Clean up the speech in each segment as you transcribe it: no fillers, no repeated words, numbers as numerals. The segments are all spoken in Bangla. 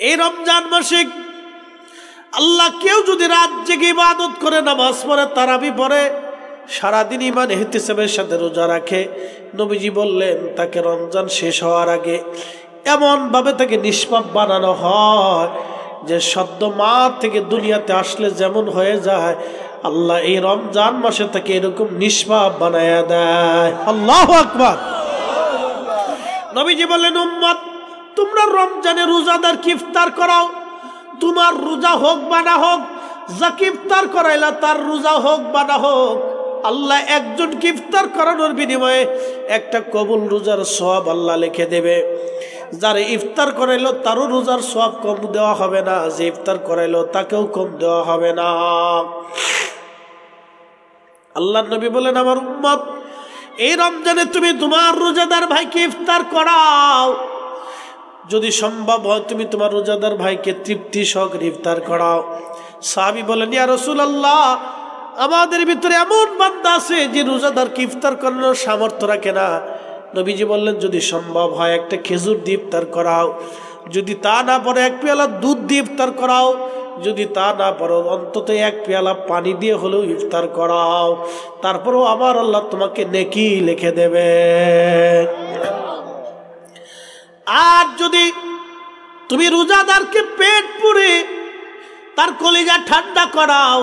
এই রমজান মাসে আল্লাহ কেউ যদি রাত জেগে ইবাদত করে, নামাজ পড়ে, তারাবি পড়ে, সারাদিন ঈমান ইহতিসাবের সাথে রোজা রাখে, নবীজি বললেন তাকে রমজান শেষ হওয়ার আগে এমন ভাবে তাকে নিষ্পাপ বানানো হয় যে সদ্য মা থেকে দুনিয়াতে আসলে যেমন হয়ে যায়, আল্লাহ এই রমজান মাসে তাকে এরকম নিষ্পাপ বানায়া দেয়। আল্লাহু আকবার। নবীজি বললেন, উম্মত তোমরা রমজানে রোজাদারকে ইফতার করাও, তোমার রোজা হোক বা না হোক, যাকে ইফতার করাইলা তার রোজা হোক বা না হোক, আল্লাহ একজনকে ইফতার করানোর বিনিময়ে একটা কবুল রোজার সওয়াব আল্লাহ লিখে দেবে। যারে ইফতার করাইলো তারও রোজার সওয়াব কম দেওয়া হবে না, যে ইফতার করাইলো তাকেও কম দেওয়া হবে না। আল্লাহর নবী বলেন, আমার উম্মত এই রমজানে তুমি তোমার রোজাদার ভাইকে ইফতার করাও, যদি সম্ভব হয় তুমি তোমার রোজাদার ভাইকে তৃপ্তি সহকারে ইফতার করাও। সাহাবী বলেন, ইয়া রাসূলুল্লাহ, আমাদের ভিতরে এমন বান্দা আছে যে রোজাদারকে ইফতার করানোর সামর্থ্য রাখে না। নবীজি বললেন, যদি সম্ভব হয় একটা খেজুর দিয়ে ইফতার করাও, যদি তা না পারো এক পেয়ালা দুধ দিয়ে ইফতার করাও, যদি তা না পারো অন্তত এক পেয়ালা পানি দিয়ে হলেও ইফতার করাও, তারপরেও আমার আল্লাহ তোমাকে নেকি লিখে দেবে। আর যদি তুমি রোজাদারকে পেট পুরে তার কলিজা ঠান্ডা করাও,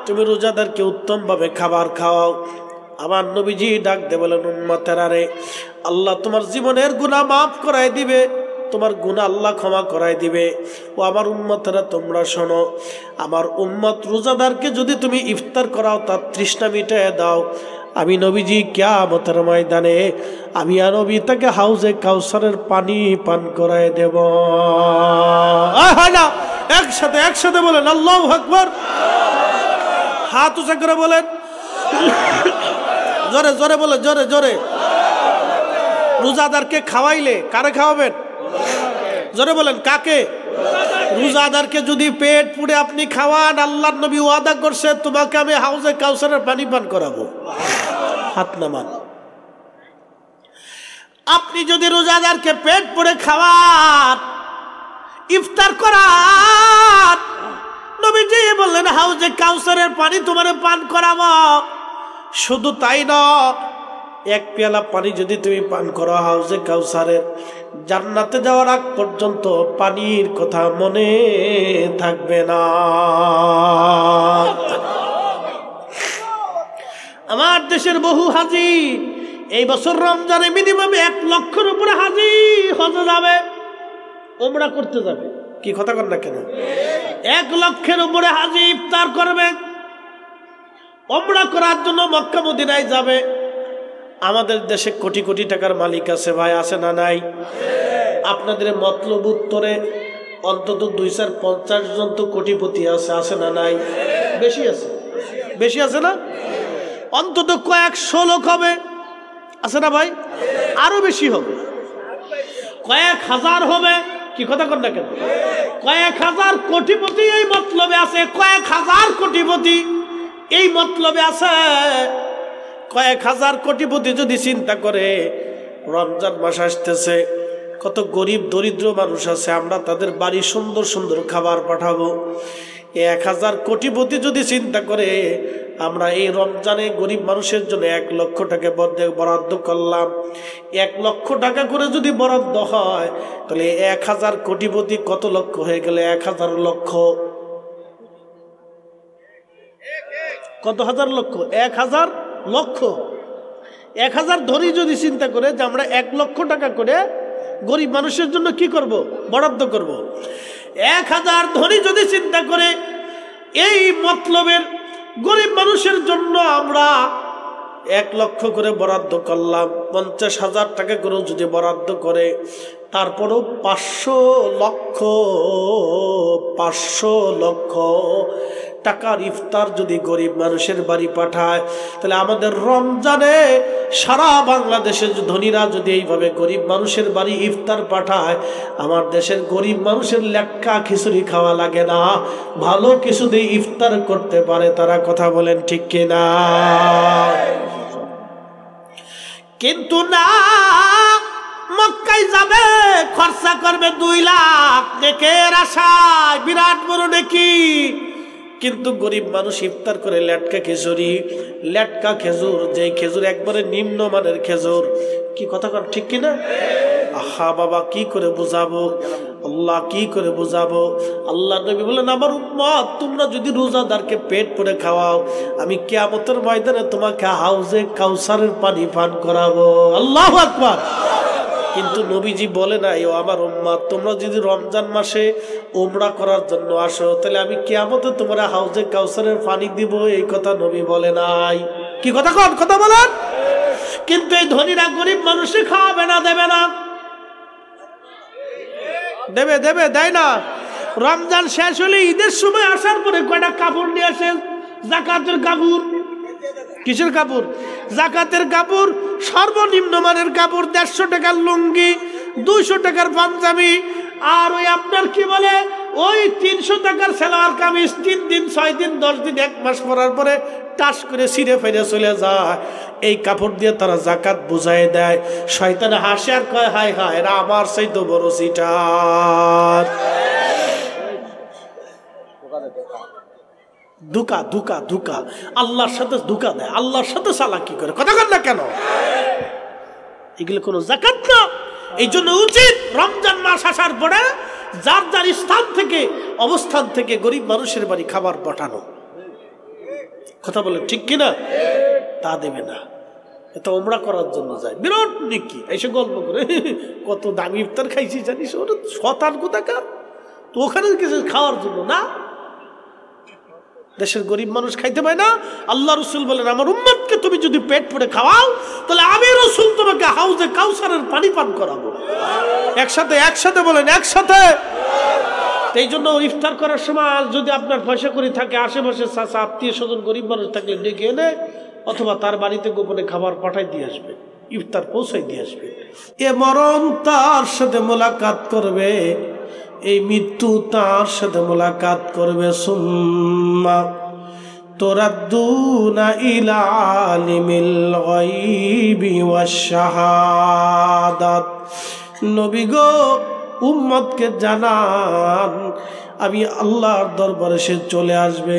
তুমি রোজাদারকে উত্তম ভাবে খাবার খাওয়াও, আমার নবীজি ডাক দে বলেন, উম্মতেরা রে, আল্লাহ তোমার জীবনের গুনাহ মাফ করাই দিবে, তোমার গুনাহ আল্লাহ ক্ষমা করাই দিবে। ও আমার উম্মতেরা তোমরা শোনো, আমার উম্মত রোজাদারকে যদি তুমি ইফতার করাও, তার তৃষ্ণা মিটায় দাও, আমি নবীজি কিয়ামতের ময়দানে আমি আর নবী তাকে হাউজে কাউসারের পানি পান করায় দেব। একসাথে একসাথে বলেন আল্লাহু আকবার। হাত উঁচা করে বলেন, জোরে জোরে বলেন, জোরে জোরে। রোজাদারকে খাওয়াইলে কারে খাওয়াবেন? জোরে বলেন, কাকে? রোজাদারকে যদি পেট পুড়ে আপনি খাওয়ান, আল্লাহর নবী ওয়াদা করছে তোমাকে আমি হাউজে কাউসারের পানি পান করাবো। হাত নামান। আপনি যদি রোজাদারকে পেট পুড়ে খাওয়ান, ইফতার করান, নবীজি বললেন হাউজে কাউসারের পানি তোমারে পান করাবো। শুধু তাই নয়, এক পেয়ালা পানি যদি তুমি পান করো হাউজে কাউসারের, জান্নাতে যাওয়ার আগ পর্যন্ত পানির কথা মনে থাকবে না। আমার দেশের বহু হাজি এই বছর রমজানে মিনিমাম 1 লক্ষের উপরে হাজি হজে যাবে, ওমরা করতে যাবে। কি কথা কর না কেন? 1 লক্ষের উপরে হাজি ইফতার করবে, ওমরা করার জন্য মক্কা মদিনায় যাবে। আমাদের দেশে কোটি কোটি টাকার মালিক আছে ভাই, আছে না নাই? আপনাদের মতলব উত্তরে অন্তত 250 জন তো কোটিপতি আছে, আছে না নাই? বেশি আছে, বেশি আছে না? অন্তত কয়েকশো লোক হবে, আছে না ভাই? আরো বেশি হবে, কয়েক হাজার হবে। কি কথা কর না কেন? কয়েক হাজার কোটিপতি এই মতলবে আছে, কয়েক হাজার কোটিপতি এই মতলবে আছে। কয়েক হাজার কোটিপতি যদি চিন্তা করে রমজান মাস আসতেছে, কত গরিব দরিদ্র মানুষ আছে, আমরা তাদের বাড়ি সুন্দর সুন্দর খাবার পাঠাবো। 1000 কোটিপতি যদি চিন্তা করে আমরা এই রমজানে গরিব মানুষের জন্য 1 লক্ষ টাকা বরাদ্দ করলাম, 1 লক্ষ টাকা করে যদি বরাদ্দ হয়, তাহলে 1000 কোটিপতি কত লক্ষ হয়ে গেলে 1000 লক্ষ, কত হাজার লক্ষ? 1000 লক্ষ। 1000 ধরি যদি চিন্তা করে যে আমরা 1 লক্ষ টাকা করে গরিব মানুষের জন্য কি করব? বরাদ্দ করব। 1000 ধরি যদি চিন্তা করে এই মতলবের গরিব মানুষের জন্য আমরা 1 লক্ষ করে বরাদ্দ করলাম, 50,000 টাকা করে যদি বরাদ্দ করে, তারপরেও 500 লক্ষ টাকার ইফতার যদি গরিব মানুষের বাড়ি পাঠায়, তাহলে আমাদের রমজানে সারা বাংলাদেশের ধনীরা যদি এইভাবে গরিব মানুষের বাড়ি ইফতার পাঠায়, আমার দেশের গরিব মানুষের লেটকা খিচুড়ি খাওয়া লাগে না, ভালো কিছু দিয়ে ইফতার করতে পারে তারা। কথা বলেন ঠিক কিনা? কিন্তু না, মক্কায় যাবে, খরচা করবে 2 লাখ, নেকের আশায়, বিরাট বড় নেকি। কিন্তু গরিব মানুষ ইফতার করে লেটকা খিচুড়ি, লেটকা খেজুর, যেই খেজুর একবারে নিম্নমানের খেজুর। কি কথা কর, ঠিক কিনা? আহা বাবা, কি করে বুঝাবো আল্লাহ, কি করে বুঝাবো? আল্লাহ নবী বলেন, আমার উম্মত তোমরা যদি রোজাদারকে পেট ভরে খাওয়াও, আমি কিয়ামতের ময়দানে তোমাকে হাউজে কাউসারের পানি পান করাবো। আল্লাহু আকবার। কিন্তু নবীজি বলে নাই, ও আমার উম্মত তোমরা যদি রমজান মাসে উমরা করার জন্য আসো, তাহলে আমি কিয়ামতে তোমরা হাউজে কাউসারের পানি দিব, এই কথা নবী বলে নাই। কি কথা কন, কথা বলেন। কিন্তু এই ধনীরা গরিব মানুষে খাওয়াবে না, দেবে না। দেবে দেবে, দেয় না। রমজান শেষ হলে ঈদের সময় আসার পরে কয়টা কাপড় নিয়ে আসেন, যাকাতের কাপড়। কিসের কাপড়? যাকাতের কাপড়। সর্বনিম্ন মানের কাপড়, 150 টাকার লুঙ্গি, 200 টাকার পাঞ্জাবি, আর ওই আপনার কি বলে ওই 300 টাকার সালোয়ার কামিজ 3 দিন 6 দিন 10 দিন 1 মাস পরার পরে টাস করে ছিঁড়ে ফেলে চলে যায়। এই কাপড় দিয়ে তারা যাকাত বুঝাই দেয়। শয়তান হাসে আর কয়, হায় হায়, এরা আমার চাইতে বড় চিটার। ধোঁকা ধোঁকা ধোঁকা, আল্লাহর সাথে ধোঁকা দেয়, আল্লাহর সাথে চালাকি করে। কথা কন না কেন? এগুলো কোনো যাকাত না। এই জন্য উচিত রমজান মাস আসার পরে যার যার স্থান থেকে, অবস্থান থেকে গরিব মানুষের বাড়ি খাবার পাঠানো। কথা বলে ঠিক কিনা? তা দেবে না, এটা ওমরা করার জন্য যায়, বিরাট নেকি। এসে গল্প করে কত দামি ইফতার খাইছি জানিস, ওটা শতান কোথাকার, তো ওখানে কিছু খাওয়ার জন্য না। দেশের গরিব মানুষ খাইতে পায় না। আল্লাহ রসুল বলেন, আমার উম্মতকে তুমি যদি পেট ভরে খাওয়াও, তাহলে আমি রসুল তোমাকে হাউজে কাউসারের পানি পান করাবো। একসাথে একসাথে বলেন, একসাথে। এই জন্য ইফতার করার সময় যদি আপনার পয়সা করি থাকে, আশেপাশে চাচা আত্মীয় স্বজন গরিব মানুষ থাকলে ডেকে এনে অথবা তার বাড়িতে গোপনে খাবার পাঠাই দিয়ে আসবে, ইফতার পৌঁছাই দিয়ে আসবে। এ মরণ তার সাথে মোলাকাত করবে, এই মৃত্যু তার সাথে মোলাকাত করবে। সুম্মা তুরাদ্দুনা ইলা আলিমিল গায়বি ওয়াশ শাহাদাত। নবী গো, উম্মতকে জানান, আমি আল্লাহর দরবারে সে চলে আসবে,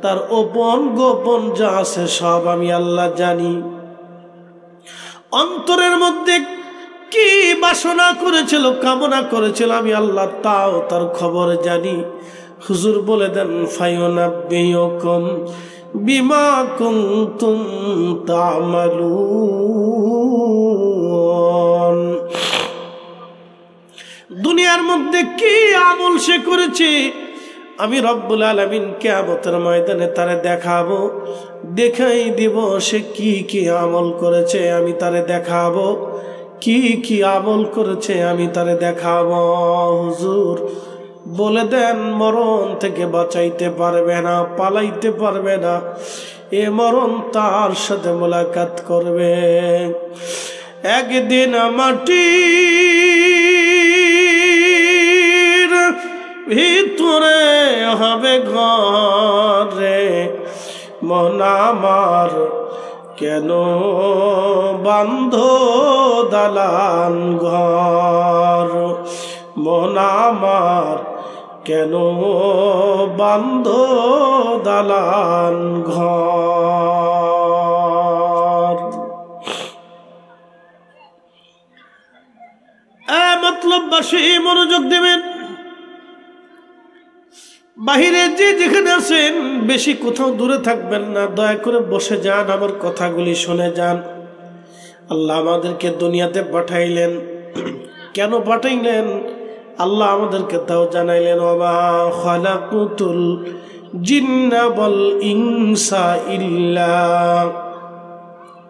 তার গোপন গোপন যা আছে সব আমি আল্লাহ জানি। অন্তরের মধ্যে কি বাসনা করেছিল, কামনা করেছিল, আমি আল্লাহ তাও তার খবর জানি। হুজুর বলে দেন, ফায়ুনাব্বিউকুম বিমা কুনতুম তা'মালুন। দুনিয়ার মধ্যে কি আমল সে করেছে, আমি রব্বুল আলামিন কিয়ামতের ময়দানে তারে দেখাবো, দেখাই দিব সে কি কি আমল করেছে, আমি তারে দেখাবো। কি কি আমল করেছে আমি তারে দেখাবো। হুজুর বলে দেন, মরণ থেকে বাঁচাইতে পারবে না, পালাইতে পারবে না, এ মরণ তার সাথে মোলাকাত করবে। একদিন মাটির ভিতরে হবে ঘরে, মন আমার কেন বান্ধ দালান ঘর, মন আমার কেন বান্ধ দালান ঘর। মতলববাসী মনোযোগ দেবেন। বাহিরে যে যেখানে আছেন, বেশি কোথাও দূরে থাকবেন না, দয়া করে বসে যান, আমার কথাগুলি শুনে যান। আল্লাহ আমাদেরকে দুনিয়াতে পাঠাইলেন, কেন পাঠাইলেন আল্লাহ আমাদেরকে তাও জানাইলেন। ওমা খালাকুতুল জিন্না ওয়াল ইনসা ইল্লা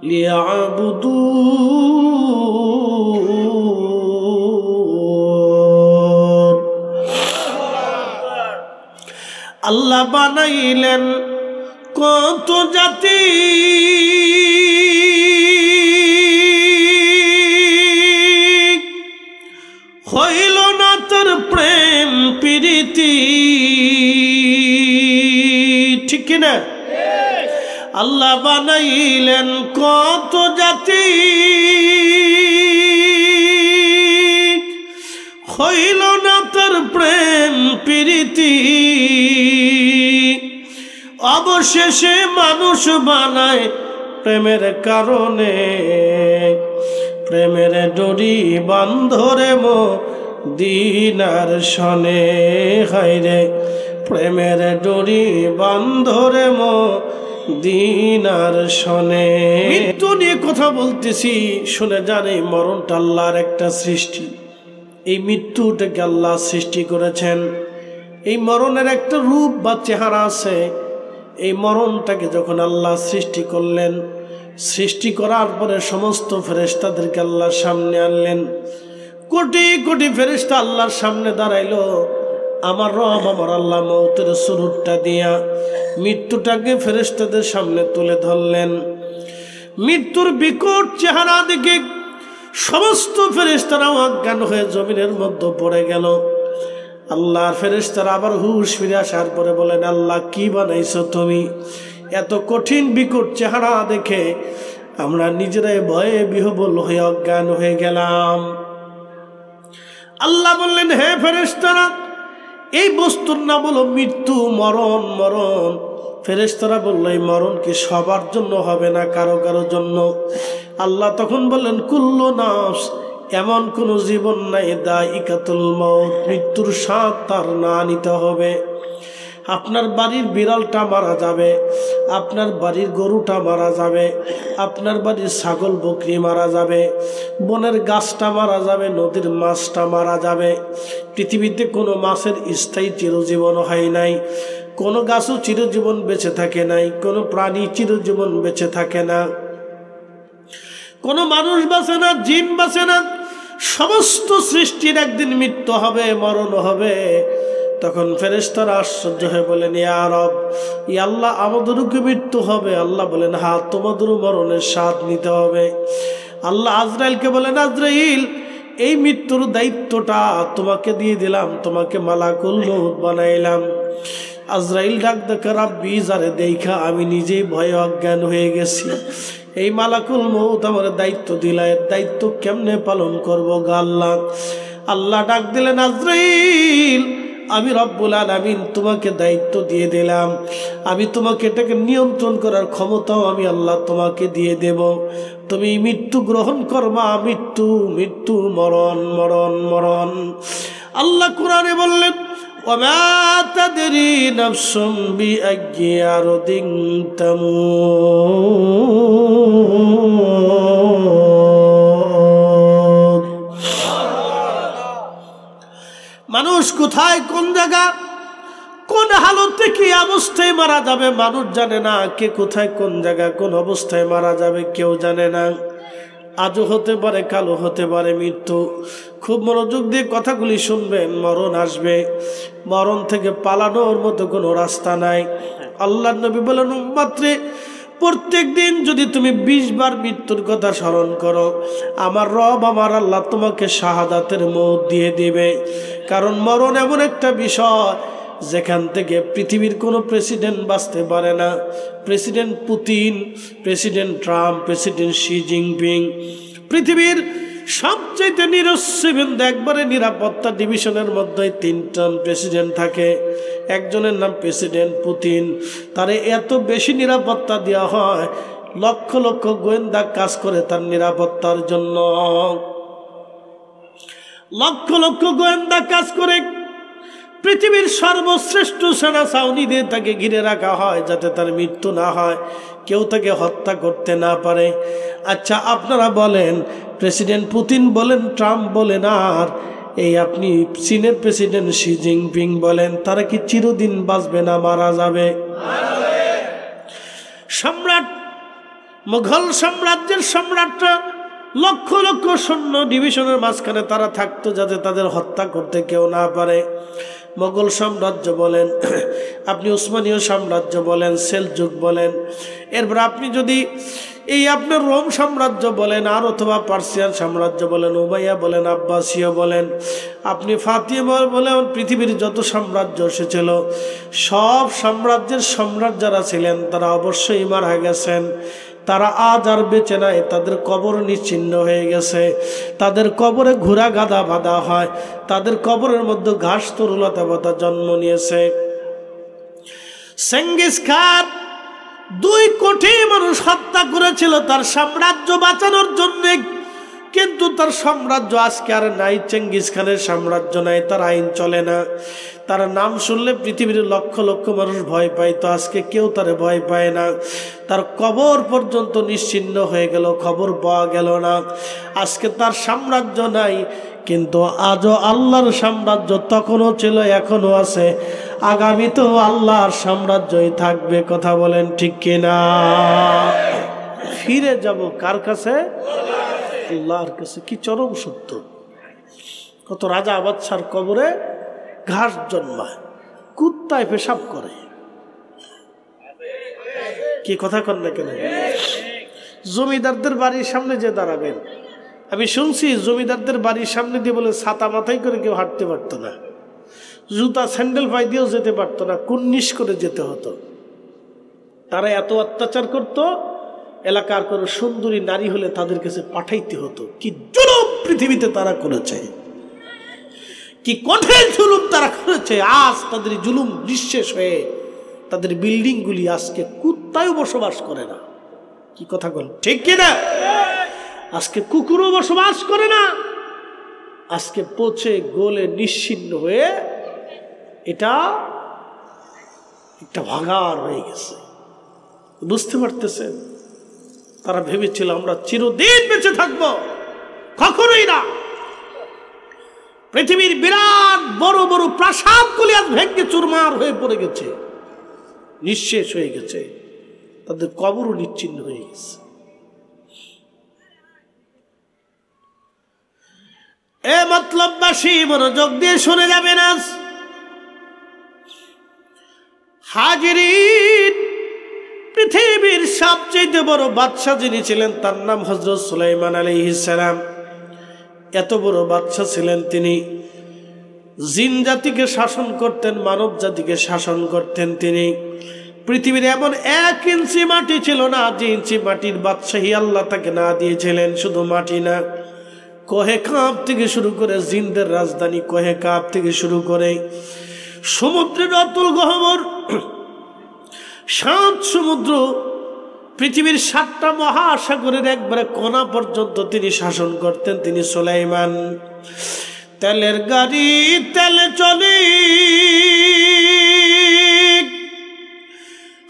লিয়াবুদুন। আল্লাহ বানাইলেন কত জাতি, হইল না তার প্রেম প্রীতি, ঠিক কিনা? আল্লাহ বানাইলেন কত জাতি, প্রীতি অবশেষে মানুষ বানায় প্রেমের কারণে প্রেমের ডোরি বান্ধরে মদিনার শনে হায়রে প্রেমের ডোরি বান্ধরে মদিনার শনে মৃত্যু নিয়ে কথা বলতেছি শুনে জানি মরণটা আল্লাহর একটা সৃষ্টি এই মৃত্যুটাকে আল্লাহ সৃষ্টি করেছেন এই মরণের একটা রূপ বা চেহারা আছে এই মরণটাকে যখন আল্লাহ সৃষ্টি করলেন সৃষ্টি করার পরে সমস্ত ফেরেশতাদেরকে আল্লাহর সামনে আনলেন কোটি কোটি ফেরেশতা আল্লাহর সামনে দাঁড়াইলো আমার রব আমার আল্লাহ মৌতের সুরুটটা দিয়া মৃত্যুটাকে ফেরেশতাদের সামনে তুলে ধরলেন মৃত্যুর বিকট চেহারা দেখে সমস্ত ফেরেশতারা অজ্ঞান হয়ে জমিনের মধ্যে পড়ে গেল আল্লাহর ফেরেশতারা আবার হুঁশ ফিরে আসার পরে বলেন আল্লাহ কি বানাইছো তুমি এত কঠিন বিকট চেহারা দেখে আমরা নিজেরাই ভয়ে বিহ্বল হয়ে অজ্ঞান হয়ে গেলাম আল্লাহ বললেন হে ফেরেশতারা এই বস্তুর নাম হলো মৃত্যু মরণ মরণ ফেরেশতারা বলল এই মরণ কি সবার জন্য হবে না কারো কারো জন্য আল্লাহ তখন বললেন কুল্লু নাফস এমন কোন জীবন নাই দায়িকাতুল মউত মৃত্যুর স্বাদ তার না নিতে হবে আপনার বাড়ির বিড়ালটা মারা যাবে আপনার বাড়ির গরুটা মারা যাবে আপনার বাড়ির ছাগল বকরি মারা যাবে বনের গাছটা মারা যাবে নদীর মাছটা মারা যাবে পৃথিবীতে কোনো মাছের স্থায়ী চিরজীবন হয় নাই কোনো গাছও চিরজীবন বেঁচে থাকে নাই কোনো প্রাণী চিরজীবন বেঁচে থাকে না কোনো মানুষ বাঁচে না জিন বাঁচে না সমস্ত সৃষ্টির একদিন মৃত্যু হবে মরণ হবে তখন ফেরেশতারা আশ্চর্য হয়ে বলেন ইয়া রব ইয়া আল্লাহ আমাদেরও কি মৃত্যু হবে আল্লাহ বলেন হ্যাঁ তোমাদেরও মরণের স্বাদ নিতে হবে আল্লাহ আজরাইলকে বলেন আজরাইল এই মৃত্যুর দায়িত্বটা তোমাকে দিয়ে দিলাম তোমাকে মালাকুল মউত বানাইলাম আজরাইল ডাক দেখে রাব্বি যারে দেখা আমি নিজেই ভয়ে অজ্ঞান হয়ে গেছি এই মালাকুল মউত আমার দায়িত্ব দিলা এর দায়িত্ব কেমনে পালন করবো গো আল্লাহ আল্লাহ ডাক দিলেন আজরাইল আমি রব্বুল আলামিন তোমাকে দায়িত্ব দিয়ে দিলাম আমি তোমাকে এটাকে নিয়ন্ত্রণ করার ক্ষমতাও আমি আল্লাহ তোমাকে দিয়ে দেব তুমি মৃত্যু গ্রহণ করবা মৃত্যু মৃত্যু মরণ মরণ মরণ আল্লাহ কোরআনে বললেন ওমা তাদরি নাফসুম বিআইয়ি আরদিন তামুত মানুষ কোথায় কোন জায়গা কোন হালতে কি অবস্থায় মারা যাবে মানুষ জানে না কে কোথায় কোন জায়গা কোন অবস্থায় মারা যাবে কেউ জানে না আজও হতে পারে কালও হতে পারে মৃত্যু খুব মনোযোগ দিয়ে কথাগুলি শুনবেন মরণ আসবে মরণ থেকে পালানোর মতো কোনো রাস্তা নাই আল্লাহর নবী বলেন উম্মতরে প্রত্যেক দিন যদি তুমি 20 বার মৃত্যুর কথা স্মরণ করো আমার রব আমার আল্লাহ তোমাকে শাহাদাতের মউত দিয়ে দিবে কারণ মরণ এমন একটা বিষয় যেখান থেকে পৃথিবীর কোনো প্রেসিডেন্ট বাঁচতে পারে না president Putin president Trump president Xi Jinping পৃথিবীর সবচেয়ে নিরস্বীবৃন্দ একবারে নিরাপত্তা ডিভিশনের মধ্যে 3জন প্রেসিডেন্ট থাকে একজনের নাম প্রেসিডেন্ট পুতিন তারে এত বেশি নিরাপত্তা দেওয়া হয় লক্ষ লক্ষ গোয়েন্দা কাজ করে তার নিরাপত্তার জন্য লক্ষ লক্ষ গোয়েন্দা কাজ করে পৃথিবীর সর্বশ্রেষ্ঠ সেনা ছাউনি দিয়ে তাকে ঘিরে রাখা হয় যাতে তার মৃত্যু না হয় কেউ তাকে হত্যা করতে না পারে আচ্ছা আপনারা বলেন প্রেসিডেন্ট পুতিন বলেন ট্রাম্প বলেন আর এই আপনি চীনের প্রেসিডেন্ট শি জিনপিং বলেন তারা কি চিরদিন বাঁচবে না মারা যাবে সম্রাট মুঘল সাম্রাজ্যের সম্রাটরা লক্ষ লক্ষ সৈন্য ডিভিশনের মাঝখানে তারা থাকতো যাতে তাদের হত্যা করতে কেউ না পারে মোগল সাম্রাজ্য বলেন আপনি উসমানীয় সাম্রাজ্য বলেন সেলজুক বলেন এরপর আপনি যদি এই আপনার রোম সাম্রাজ্য বলেন আর অথবা পার্সিয়ান সাম্রাজ্য বলেন উমাইয়া বলেন আব্বাসীয় বলেন আপনি ফাতিমা বলেন পৃথিবীর যত সাম্রাজ্য এসেছিল সব সাম্রাজ্যের সম্রাট যারা ছিলেন তারা অবশ্যই মারা গেছেন তারা আজ আর বেঁচে নাই, তাদের কবর নিশ্চিহ্ন হয়ে গেছে। তাদের কবরে ঘোড়া গাদা বাঁধা হয়, তাদের কবরের মধ্যে ঘাস তরুলতা পাতা জন্ম নিয়েছে। চেঙ্গিস খান 2 কোটি মানুষ হত্যা করেছিল তার সাম্রাজ্য বাঁচানোর জন্য, কিন্তু তার সাম্রাজ্য আজকে আর নাই। চেঙ্গিস খানের সাম্রাজ্য নাই, তার আইন চলে না। তার নাম শুনলে পৃথিবীর লক্ষ লক্ষ মানুষ ভয় পায়, তো আজকে কেউ তারে ভয় পায় না। তার কবর পর্যন্ত নিশ্চিহ্ন হয়ে গেল, খবর পাওয়া গেল না। আজকে তার সাম্রাজ্য নাই, কিন্তু আজও আল্লাহর সাম্রাজ্য তখনও ছিল, এখনো আছে, আগামীতেও আল্লাহর সাম্রাজ্যই থাকবে। কথা বলেন ঠিক কিনা? ফিরে যাব কার কাছে? আল্লাহর কাছে। কি চরম সত্য! কত রাজা বাদশার কবরে ঘাস জন্মায়, কুত্তায় পেশাব করে। কি কথা কন না কেন? জমিদারদের বাড়ির সামনে যে দাঁড়াবেন, আমি শুনছি জমিদারদের বাড়ির সামনে দিয়ে বলে ছাতা মাথায় করে কেউ হাঁটতে পারতো না, জুতা স্যান্ডেল পায়ে দিয়েও যেতে পারতো না, কুন্নিশ করে যেতে হতো। তারা এত অত্যাচার করত, এলাকার কোনো সুন্দরী নারী হলে তাদের কাছে পাঠাইতে হতো। কি জুলুম পৃথিবীতে তারা করেছে, কি কঠিন জুলুম তারা করেছে। আজ তাদের জুলুম নিঃশেষ হয়ে তাদের বিল্ডিং গুলি আজকে কুত্তায়ও বসবাস করে না। কি কথা বল ঠিক কিনা? আজকে কুকুরও বসবাস করে না, আজকে পচে গলে নিশ্চিহ্ন হয়ে এটা একটা ভাগাড় হয়ে গেছে। বুঝতে পারতেছেন? তারা ভেবেছিল আমরা চিরদিন বেঁচে থাকবো, কখনোই না। পৃথিবীর বিরাট বড় বড় প্রাসাদগুলি আজ ভেঙে চুরমার হয়ে পড়ে গেছে, নিঃশেষ হয়ে গেছে, তাদের কবরও নিশ্চিহ্ন হয়ে গেছে। এ মতলববাসী মনোযোগ দিয়ে শুনে যাবেন। আজ হাজিরিন, পৃথিবীর সবচেয়ে বড় বাদশা যিনি ছিলেন তার নাম হযরত সুলাইমান আলাইহিস সালাম। এত বড় বাদশা ছিলেন তিনি, জিন জাতিকে শাসন করতেন, মানব জাতিকে শাসন করতেন তিনি। পৃথিবীর এমন 1 ইঞ্চি মাটি ছিল না যে ইঞ্চি মাটির বাদশাহী আল্লাহ তাকে না দিয়েছিলেন। শুধু মাটি না, কোহে কাপ থেকে শুরু করে, জিনদের রাজধানী কোহে কাপ থেকে শুরু করে সমুদ্রের অতল গহ্বর, 7 সমুদ্র, পৃথিবীর 7টা মহাসাগরের একবারে কোনা পর্যন্ত তিনি শাসন করতেন। তিনি সুলাইমান। তেলের গাড়ি তেলে চলে,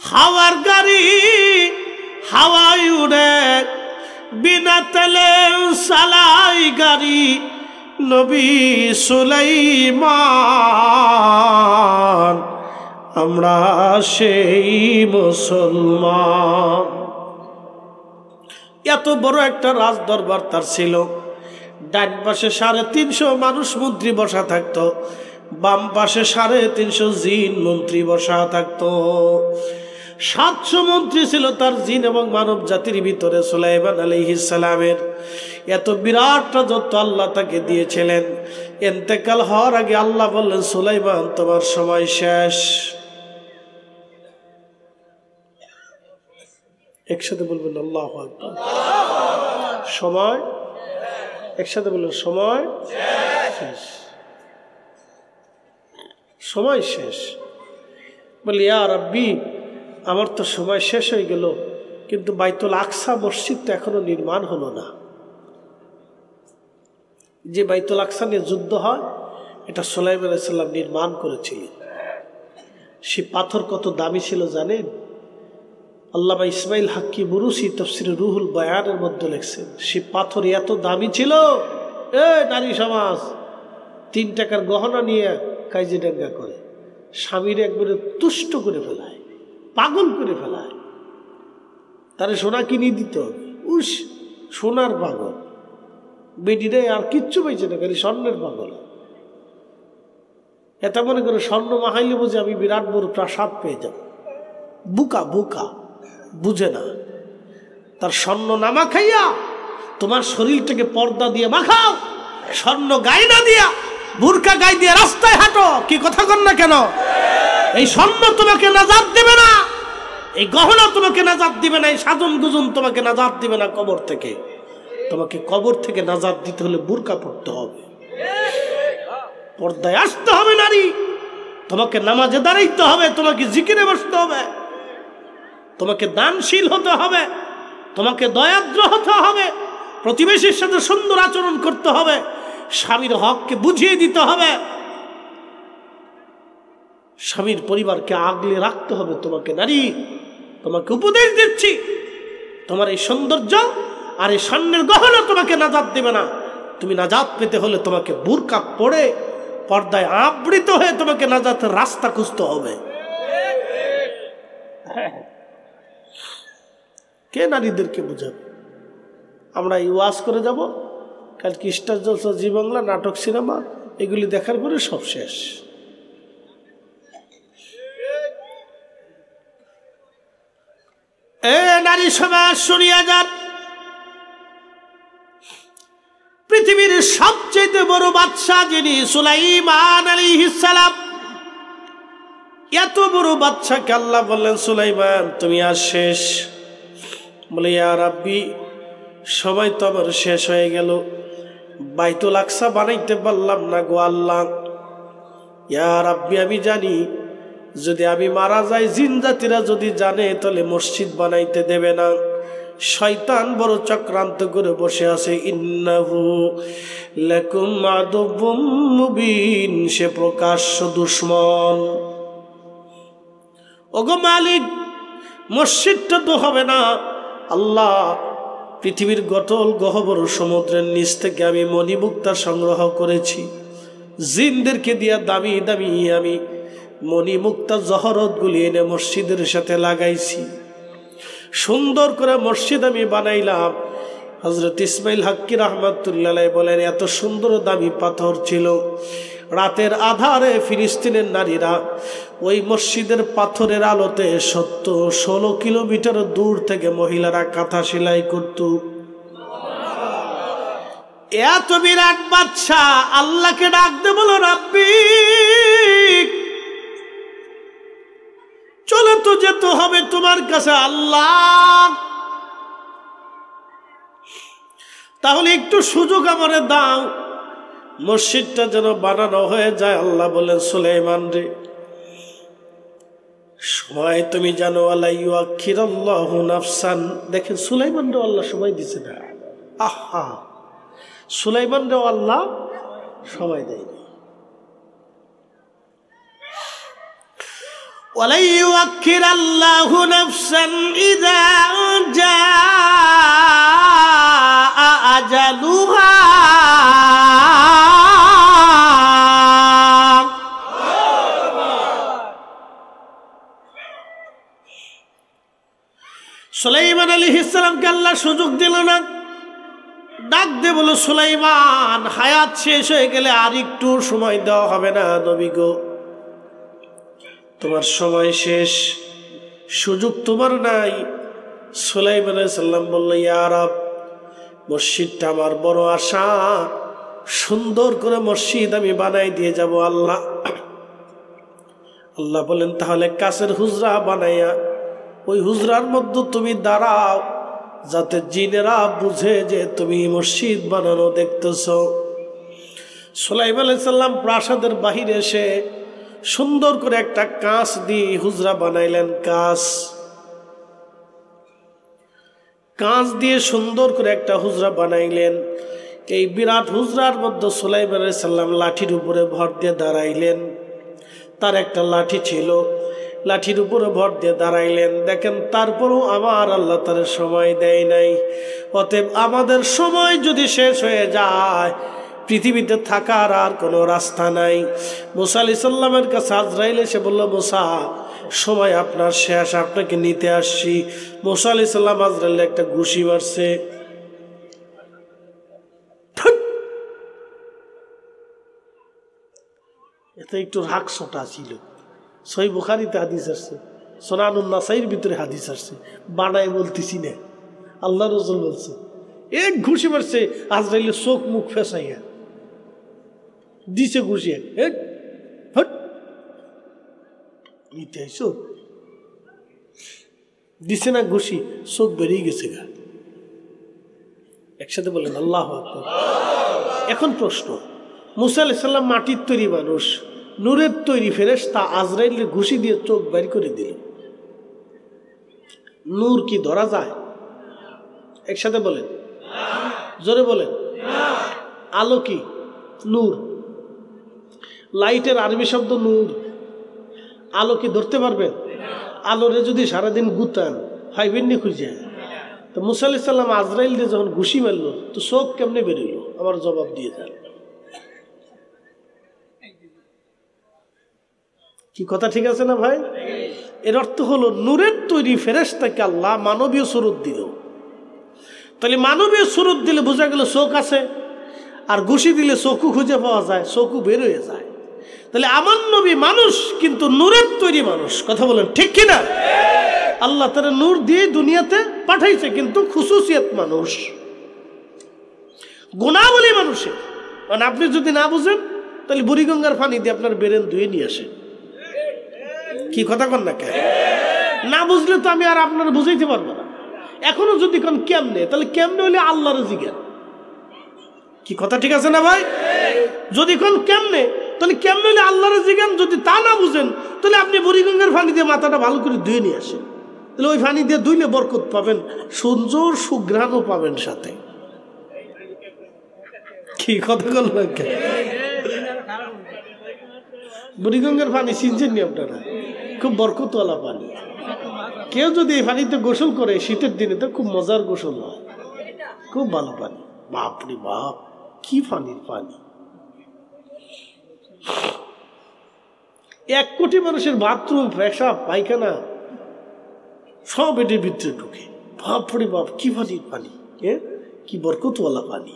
হাওয়ার গাড়ি হাওয়ায় উড়ে, বিনা তেলে চালাই গাড়ি নবী সুলাইমান। আমরা সেই মুসলমান। এত বড় একটা রাজ দরবার তার ছিল। ডান পাশে 350 মানুষ মন্ত্রী বসা থাকতো, বাম পাশে 350 জিন মন্ত্রী বসা থাকতো। 700 মন্ত্রী ছিল তার জিন এবং মানব জাতির ভিতরে। সুলাইমান আলাইহিস সালামের এত বিরাট রাজত্ব আল্লাহ তাকে দিয়েছিলেন। ইন্তেকাল হওয়ার আগে আল্লাহ বললেন, সুলাইমান তোমার সময় শেষ। একসাথে বলবেন আল্লাহু আকবার। সময়, একসাথে বললেন সময় শেষ। সময় শেষ। বলি ইয়া রাব্বি, আমার তো সময় শেষ হয়ে গেল, কিন্তু বাইতুল আকসা মসজিদ তো এখনো নির্মাণ হলো না। যে বাইতুল আকসা নিয়ে যুদ্ধ হয়, এটা সুলাইমান আলাইহিস সালাম নির্মাণ করেছিলেন। সে পাথর কত দামি ছিল জানেন? আল্লামা ইসমাইল হাক্কি বুরুসি তাফসিরে রুহুল বায়ানের মধ্যে লিখছেন, সে পাথর এত দামি ছিল, নারী সমাজ 3 টাকার গহনা নিয়ে কাইজেডাঙ্গা করে, স্বামীর একবারে তুষ্ট করে ফেলায়, পাগল করে ফেলায়। তারে সোনা কিনে দিতে হবে, উস সোনার পাগল। বেডিরে আর কিচ্ছু পাইছে না, খালি স্বর্ণের পাগল। এটা মনে করে স্বর্ণ মাহাইলে বুঝে আমি বিরাট বড় প্রাসাদ পেয়ে যাব। বুকা বুকা, বুঝে না। তার স্বর্ণ নামা খাইয়া তোমার শরীরটাকে পর্দা দিয়ে মাখাও, স্বর্ণ গায়ে না দিয়া বুরকা গায়ে দিয়ে রাস্তায় হাঁটো। কি কথা কন না কেন? এই স্বর্ণ তোমাকে নাজাত দেবে না। এই গহনা তোমাকে নাজাত দিবে না, এই সাজন গুজন তোমাকে নাজাত দিবে না কবর থেকে। তোমাকে কবর থেকে নাজাত দিতে হলে বুরকা পড়তে হবে, পর্দায় আসতে হবে নারী, তোমাকে নামাজে দাঁড়াইতে হবে, তোমাকে জিকিরে বসতে হবে, তোমাকে দানশীল হতে হবে, তোমাকে দয়াদ্র হতে হবে, প্রতিবেশীর সাথে সুন্দর আচরণ করতে হবে, স্বামীর হককে বুঝিয়ে দিতে হবে, স্বামীর পরিবারকে আগলে রাখতে হবে। তোমাকে নারী, তোমাকে উপদেশ দিচ্ছি, তোমার এই সৌন্দর্য আর এই স্বর্ণের গহনা তোমাকে নাজাত দেবে না। তুমি নাজাত পেতে হলে তোমাকে বুরকা পরে পর্দায় আবৃত হয়ে তোমাকে নাজাতের রাস্তা খুঁজতে হবে। কে নারীদেরকে বুঝাবে? আমরা এই ওয়াজ করে যাব, কালকে স্টার জলসা, জি বাংলা, নাটক, সিনেমা এগুলি দেখার পরে সব শেষ। এ নারী সমাজ শুনিয়া যান, পৃথিবীর সবচেয়ে বড় বাদশাহ যিনি সুলাইমান আলাইহিস সালাম, এত বড় বাদশাকে আল্লাহ বললেন, সুলাইমান তুমি আজ শেষ। বলে ইয়া রাব্বি, সময় তো আমার শেষ হয়ে গেল, বাইতুল আকসা বানাইতে পারলাম না গো আল্লাহ। ইয়া রাব্বি, আমি জানি যদি আমি মারা যাই, জিন জাতিরা যদি জানে তাহলে মসজিদ বানাইতে দেবে না। শয়তান বড় চক্রান্ত করে বসে আছে। ইন্নাহু লাকুম আদুউম মুবিন, সে প্রকাশ্য দুশমন। ওগো মালিক, মসজিদটা তো হবে না। আল্লাহ, পৃথিবীর গটল গহ্বর সমুদ্রের নিচ থেকে আমি মণিমুক্তা সংগ্রহ করেছি, জিনদেরকে দিয়া দামি দামি আমি মণিমুক্তা জহরত গুলি এনে মসজিদের সাথে লাগাইছি, সুন্দর করে মসজিদ আমি বানাইলাম। হযরত ইসমাইল হাক্কি রাহমাতুল্লাহ আলাইহি বলেন, এত সুন্দর দামি পাথর ছিল, রাতের আধারে ফিলিস্তিনের নারীরা ওই মসজিদের পাথরের আলোতে 16 কিলোমিটার দূর থেকে মহিলারা কাঁথা সেলাই করত। এত বিরাট বাদশা আল্লাহকে ডাকতে বলো, রাব্বি চলে তো যেতে হবে তোমার কাছে আল্লাহ, তাহলে একটু সুযোগ আমারে দাও, মসজিদটা যেন বানানো হয়ে যায়। আল্লাহ বলেন, সুলাইমান রে, সময় তুমি জানো, আল্লাহ ইউআখিরুল্লাহু নাফসান। দেখেন সুলাইমান রে আল্লাহ সময় দিছে না। আহা, সুলাইমান রে আল্লাহ সময় দেয়নি। ওয়ালা ইউআখিরুল্লাহু নাফসান ইযা জাআ আজালুহা। সুলাইমান আলাইহিস সালামকে আল্লাহ সুযোগ দিল না, ডাক দে বলো, সুলাইমান হায়াত শেষ হয়ে গেলে আর একটু সময় দেওয়া হবে না নবী গো, তোমার সময় শেষ, সুযোগ তোমার নাই। সুলাইমান আলাইহিস সালাম বলল, ইয়া রব, মসজিদটা আমার বড় আশা, সুন্দর করে মসজিদ আমি বানাই দিয়ে যাব আল্লাহ। আল্লাহ বলেন, তাহলে কাছের হুজরা বানাইয়া ওই হুজরার মধ্যে তুমি দাঁড়াও, যাতে জিনেরা বুঝে যে তুমি মসজিদ বানানো দেখতেছ। সুলাইমান আলাইহিস সালাম প্রাসাদের বাহিরে এসে সুন্দর করে একটা কাঁচ দিয়ে হুজরা বানাইলেন। কাঁচ দিয়ে সুন্দর করে একটা হুজরা বানাইলেন। এই বিরাট হুজরার মধ্যে সুলাইমান আলাইহিস সালাম লাঠির উপরে ভর দিয়ে দাঁড়াইলেন। তার একটা লাঠি ছিল, লাঠির উপরে ভর দিয়ে দাঁড়াইলেন। দেখেন, তারপরও আমার আল্লাহ তার সময় দেয় নাই। অতএব আমাদের সময় যদি শেষ হয়ে যায়, পৃথিবীতে থাকার আর কোনো রাস্তা নাই। মুসা আলাইহিস সালামের কাছে আজরাইল এসে বলল, মুসা, সময় আপনার শেষ, আপনাকে নিতে আসছি। মুসা আলাইহিস সালাম আজরাইল একটা ঘুষি মারছে। এতে একটু রাগ সোটা ছিল। সহিহ বুখারীতে হাদিস আসছে, সুনানুন নাসাইর ভিতরে হাদিস আসছে, বানায় বলতেছি না, আল্লাহ রাসূল বলছে। এক ঘুষি মারছে আজরাইলের চোখ মুখ ফেসাইয়া দিছে ঘুষি। নিতে আইসো, দিছে না ঘুষি, চোখ বেরিয়ে গেছে গা। একসাথে বলেন আল্লাহু আকবার। এখন প্রশ্ন, মুসা আলাইহিস সালাম মাটির তৈরি মানুষ, নূরের তৈরি ফেরেশতা আজরাইলের ঘুষি দিয়ে চোখ বের করে দিল, নূর কি ধরা যায়? একসাথে বলেন, জোরে বলেন। আলো কি? নূর। লাইটের আরবি শব্দ নূর। আলো কি ধরতে পারবেন? আলোরে যদি সারাদিন গুতান ফাইবেননি খুঁজে। তো মুসা আলাইহিস সালাম আজরাইল দিয়ে যখন ঘুষি মারল, তো চোখ কেমনে বেরোইল? আমার জবাব দিয়ে যান। কি কথা ঠিক আছে না ভাই? এর অর্থ হলো নূরের তৈরি ফেরেশতাকে আল্লাহ মানবীয় সুরত দিল। তাহলে মানবীয় সুরত দিলে বোঝা গেল চোখ আছে, আর ঘুষি দিলে চোখও খুঁজে পাওয়া যায়, চোখও বের হয়ে যায়। তাহলে আমার নবী মানুষ, কিন্তু নূরের তৈরি মানুষ। কথা বলেন ঠিক কিনা? আল্লাহ তারা নূর দিয়ে দুনিয়াতে পাঠাইছে, কিন্তু খুশুসিয়ত মানুষ, গুণাবলী মানুষের। মানে আপনি যদি না বুঝেন, তাহলে বুড়িগঙ্গার পানি দিয়ে আপনার বেরেন ধুয়ে নিয়ে আসেন। কি কথা কন না? কেন না বুঝলে তো আমি আর আপনার বুঝাইতে পারবো না। এখনো যদি কোন কেমনে, তাহলে কেমনে হলে আল্লাহর জিজ্ঞান। কি কথা ঠিক আছে না ভাই? যদি কোন কেমনে, তাহলে কেমনে হলে আল্লাহর জিজ্ঞান। যদি তা না বুঝেন, তাহলে আপনি বুড়িগঙ্গার পানি দিয়ে মাথাটা ভালো করে ধুয়ে নিয়ে আসেন। তাহলে ওই পানি দিয়ে ধুইলে বরকত পাবেন, সুন্দর সুঘ্রাণও পাবেন সাথে। কি কথা বলবেন? বুড়িগঙ্গার পানি চিনছেন নি আপনারা? খুব বরকতওয়ালা পানি। কেউ যদি এই পানিতে গোসল করে শীতের দিনে, তো খুব মজার গোসল হয়, খুব ভালো পানি। বাপরে বাপ, কি পানির পানি! 1 কোটি মানুষের বাথরুম, পেশাব, পায়খানা সব এটির ভিতরে ঢুকে। বাপরে বাপ, কি পানির পানি! কি বরকতওয়ালা পানি!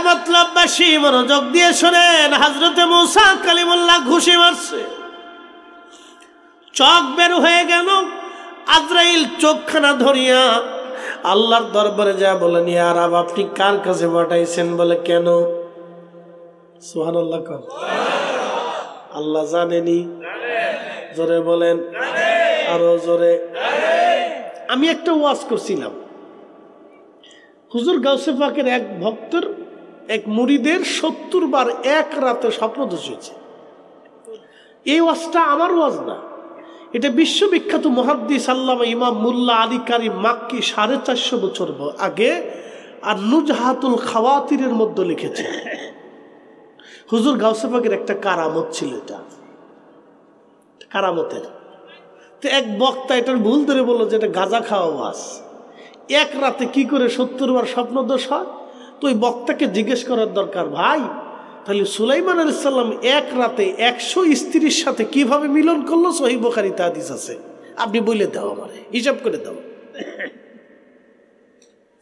মতলববাসী মনোযোগ দিয়ে শোনেন। হযরতে মূসা কালিমুল্লাহ ঘুষি মারছে, চোখ বের হয়ে গেল। আজরাইল চোখখানা ধরিয়া আল্লাহর দরবারে যা বলেন, ইয়া রাব, আপনি কার কাছে পাঠাইছেন? বলে কেন? সুবহানাল্লাহ। আল্লাহ জানেনি? জোরে বলেন, আরো জোরে। আমি একটা ওয়াজ করছিলাম, হুজুর গাউসে পাকের এক ভক্তের, এক মুরিদের 70 বার এক রাতে স্বপ্নদোষ হয়েছে। এই ওয়াজটা আমার ওয়াজ না, এটা বিশ্ববিখ্যাত মুহাদ্দিস আল্লামা ইমাম মুল্লা আলী কারি মাক্কি 450 বছর আগে আর নুজহাতুল খাওয়াতিরের মধ্যে লিখেছে। হুজুর গাউসে পাকের একটা কারামত ছিল, এটা কারামতের। তো এক বক্তা এটার ভুল ধরে বললো যে এটা গাঁজা খাওয়া ওয়াজ। এক রাতে কি করে 70 বার স্বপ্নদোষ হয়? তো ওই বক্তাকে জিজ্ঞেস করার দরকার, ভাই তাহলে সুলাইমান আলাইহিস সালাম এক রাতে 100 স্ত্রীর সাথে কিভাবে মিলন করলো? সহিহ বুখারীতে হাদিস আছে, আপনি বলে দাও, আমারে হিসাব করে দাও,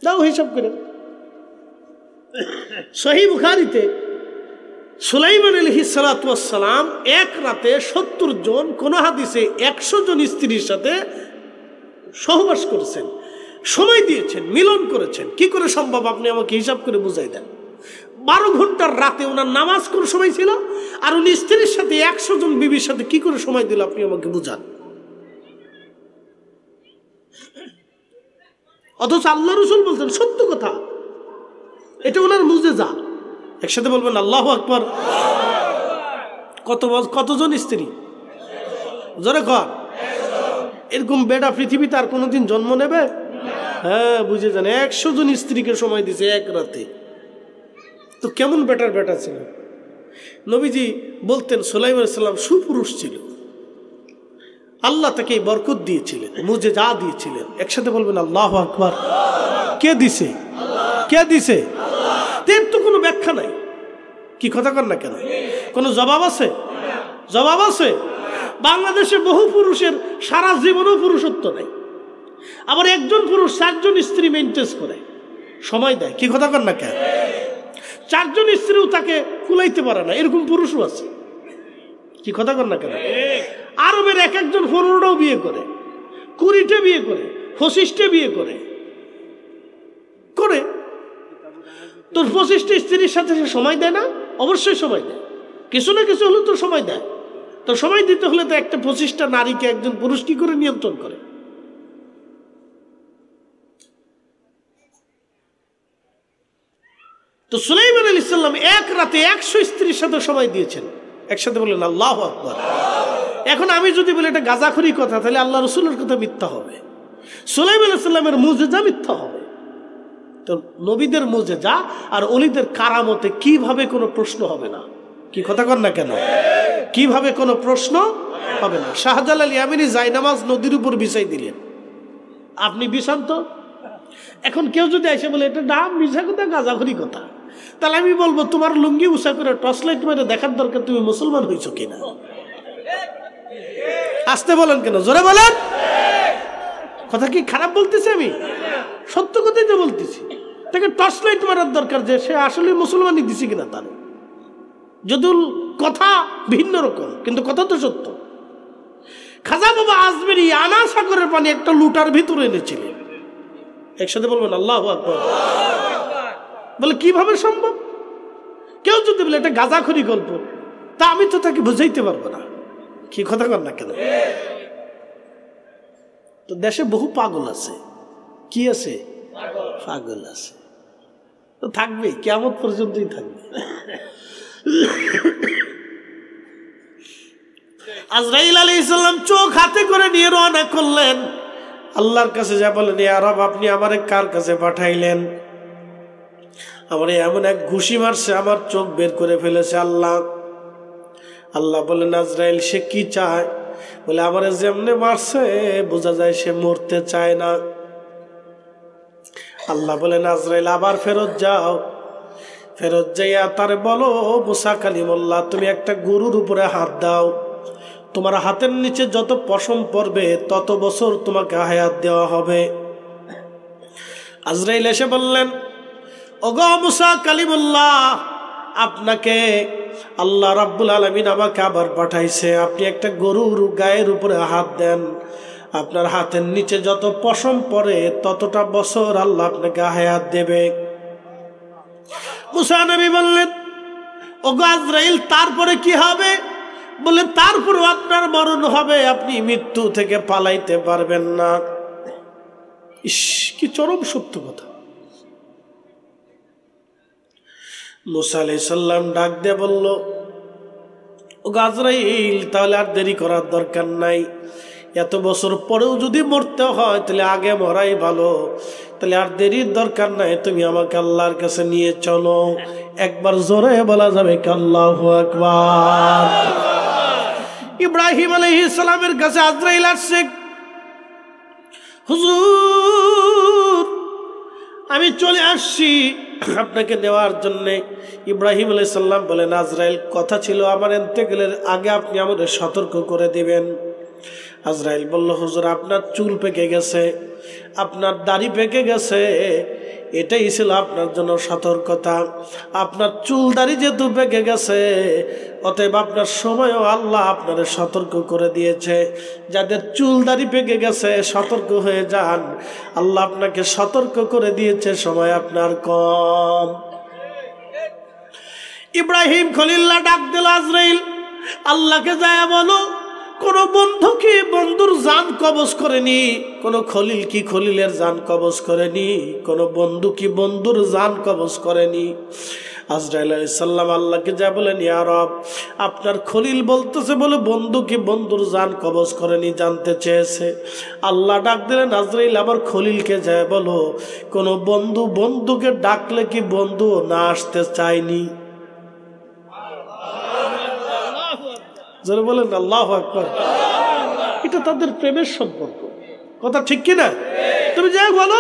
দাও হিসাব করে। সহিহ বুখারীতে সুলাইমান আলাইহিস সালাতু ওয়াস সালাম এক রাতে 70 জন, কোন হাদিসে 100 জন স্ত্রীর সাথে সহবাস করেছেন, সময় দিয়েছেন, মিলন করেছেন। কি করে সম্ভব? আপনি আমাকে হিসাব করে বুঝাই দেন। 12 ঘন্টার রাতে ওনার নামাজ কোন সময় ছিল, আর উনি স্ত্রীর সাথে 100 জন বিবির সাথে কি করে সময় দিল? আপনি আমাকে বুঝান। অথচ আল্লাহ রাসূল বলছেন সত্য কথা, এটা ওনার মুজিজা। একসাথে বলবেন আল্লাহু আকবার। কতজন স্ত্রী? জোরে কর। এরকম বেটা পৃথিবীতে আর কোনোদিন জন্ম নেবে? হ্যাঁ, বুঝে যান, 100 জন স্ত্রীকে সময় দিছে এক রাতে। তো কেমন বেটার বেটা ছিল? নবীজি বলতেন সুলাইমান আলাইহিস সালাম সুপুরুষ ছিল, আল্লাহ তাকে বরকত দিয়েছিলেন, মুজিজা দিয়েছিলেন। একসাথে বলবেন আল্লাহু আকবার। কে দিছে? কে দিছে? এর তো কোনো ব্যাখ্যা নাই। কি কথা কর না কেন? কোনো জবাব আছে? জবাব আছে? বাংলাদেশে বহু পুরুষের সারা জীবনেও পুরুষত্ব নাই, আবার একজন পুরুষ 4 জন স্ত্রী মেইনটেন করে সময় দেয়। কি কথা কর না কেন? 4 জন স্ত্রীও তাকে কুলাইতে পারে না, এরকম পুরুষও আছে। কি কথা কর না কেন? আরবের এক একজন 15টাও বিয়ে করে, 20টে বিয়ে করে, 25টে বিয়ে করে। তোর 25টি স্ত্রীর সাথে সে সময় দেয় না? অবশ্যই সময় দেয়, কিছু না কিছু হলেও তো সময় দেয়। তো সময় দিতে হলে তো একটা 25টা নারীকে একজন পুরুষ কি করে নিয়ন্ত্রণ করে? তো সুলাইমান আলাইহিস সালাম এক রাতে 100 স্ত্রীর সাথে সময় দিয়েছেন। একসাথে বলেন আল্লাহু আকবার। এখন আমি যদি বলি এটা গাঁজাখুরি কথা, তাহলে আল্লাহ রসুলের কথা মিথ্যা হবে, সুলাইমান আলাইহিস সালামের মুজিজা মিথ্যা হবে। তো নবীদের মুজিজা আর ওলিদের কারামতে কিভাবে কোনো প্রশ্ন হবে না? কি কথা কন না কেন? কিভাবে কোনো প্রশ্ন হবে না? শাহজালাল ইয়ামিনী জায়নামাজ নদীর উপর বিছাই দিলেন, আপনি বিছান তো। এখন কেউ যদি এসে বলে এটা নাম মিছা কথা, গাঁজাখুরি কথা, তাহলে আমি বলবো তোমার লুঙ্গি উঁচা করে টর্চ লাইট মেরে দেখার দরকার তুমি মুসলমান হয়েছো কিনা। আসতে বলেন কেন? জোরে বলেন। কথা কি খারাপ বলতেছি? আমি সত্য কথাই তো বলতেছি। তাকে টর্চ লাইট মারার দরকার যে সে আসলে মুসলমানই দিছে কিনা তার, যদিও কথা ভিন্ন রকম কিন্তু কথা তো সত্য। খাজা বাবা আজমেরি আনা সাগরের পানি একটা লুটার ভিতরে এনেছিলেন। একসাথে বলবেন আল্লাহু আকবার। বলে কিভাবে সম্ভব? কেউ যদি বলে এটা গাঁজাখুরি গল্প, তা আমি তো তাকে বুঝাইতে পারবো না। কি কথা কর না কেন? তো দেশে বহু পাগল আছে। কি আছে? পাগল আছে। তো থাকবে, কিয়ামত পর্যন্তই থাকবে। আজরাইল আলাইহিস সালাম চোখ হাতে করে নিয়ে রওনা করলেন। আল্লাহর কাছে যা বলেন, ইয়া রব আপনি আমারে কার কাছে পাঠাইলেন? আমারে এমন এক ঘুষি মারছে, আমার চোখ বের করে ফেলেছে আল্লাহ। আল্লাহ বলেন, আজরাইল সে কি চায়? বলে আমারে যেমনে মারছে বোঝা যায় সে মরতে চায় না। আল্লাহ বলেন, আজরাইল আবার ফেরত যাও, ফেরত যাইয়া তারে বলো, মুসা কালিমুল্লাহ তুমি একটা গরুর উপরে হাত দাও, তোমার হাতের নিচে যত পশম পড়বে তত বছর তোমাকে হায়াত দেওয়া হবে। আজরাইল এসে বললেন, ওগো মুসা কালিমুল্লাহ, আপনাকে আল্লাহ রাব্বুল আলামিন আমাকে আবার পাঠাইছে, আপনি একটা গরুর গায়ের উপরে হাত দেন, আপনার হাতের নিচে যত পশম পড়ে ততটা বছর আল্লাহ আপনাকে হায়াত দেবে। মুসা নবী বললেন, ওগো আজরাইল তারপরে কি হবে? বলে তারপরও আপনার মরণ হবে, আপনি মৃত্যু থেকে পালাইতে পারবেন না। ইস, কি চরম সত্য কথা। মুসা আলাইহিস সালাম ডাক দিয়ে বলল, ওগো আজরাইল তাহলে আর দেরি করার দরকার নাই, এত বছর পরেও যদি মরতে হয় তাহলে আগে মরাই ভালো, তাহলে আর দেরির দরকার নাই, তুমি আমাকে আল্লাহর কাছে নিয়ে চলো। একবার জোরে বলা যাবে আল্লাহু আকবার। ইব্রাহিম আলাইহিস সালামের কাছে আজরাইল আসছে, হুজুর আমি চলে আসছি আপনাকে নেওয়ার জন্য। ইব্রাহিম আলাইহিস সালাম বলেন, আজরাইল কথা ছিল আমার ইন্তেকালের আগে আপনি আমাদের সতর্ক করে দিবেন। আজরাইল বলল, হুজুর আপনার চুল পেকে গেছে, আপনার দাড়ি পেকে গেছে, এটাই ছিল আপনার জন্য সতর্কতা। আপনার চুল দাড়ি যেহেতু পেকে গেছে, অতএব আপনার সময়ও আল্লাহ আপনাদের সতর্ক করে দিয়েছে। যাদের চুল দাড়ি পেকে গেছে সতর্ক হয়ে যান, আল্লাহ আপনাকে সতর্ক করে দিয়েছে, সময় আপনার কম। ইব্রাহিম খলিল্লাহ ডাক দিল, আজরাইল আল্লাহকে যায় বলো, কোন বন্ধু কি বন্ধুর জান কবজ করেনি? কোন খলিল কি খলিলের জান কবজ করেনি? কোন বন্ধু কি বন্ধুর জান কবজ করেনি? আজরাইল আলাইহিস সালাম আল্লাহকে যা বলেন, ইয়া রব আপনার খলিল বলতেছে বলে বন্ধু কি বন্ধুর জান কবজ করেনি, জানতে চেয়েছে। আল্লাহ ডাক দিলেন, আজরাইল আমার খলিলকে যায় বলো, কোন বন্ধু বন্ধুকে ডাকলে কি বন্ধু না আসতে চায়নি? যারা বলেন আল্লাহু আকবার। এটা তাদের প্রেমের সম্পর্ক, কথা ঠিক কিনা? তুমি যাই বলো,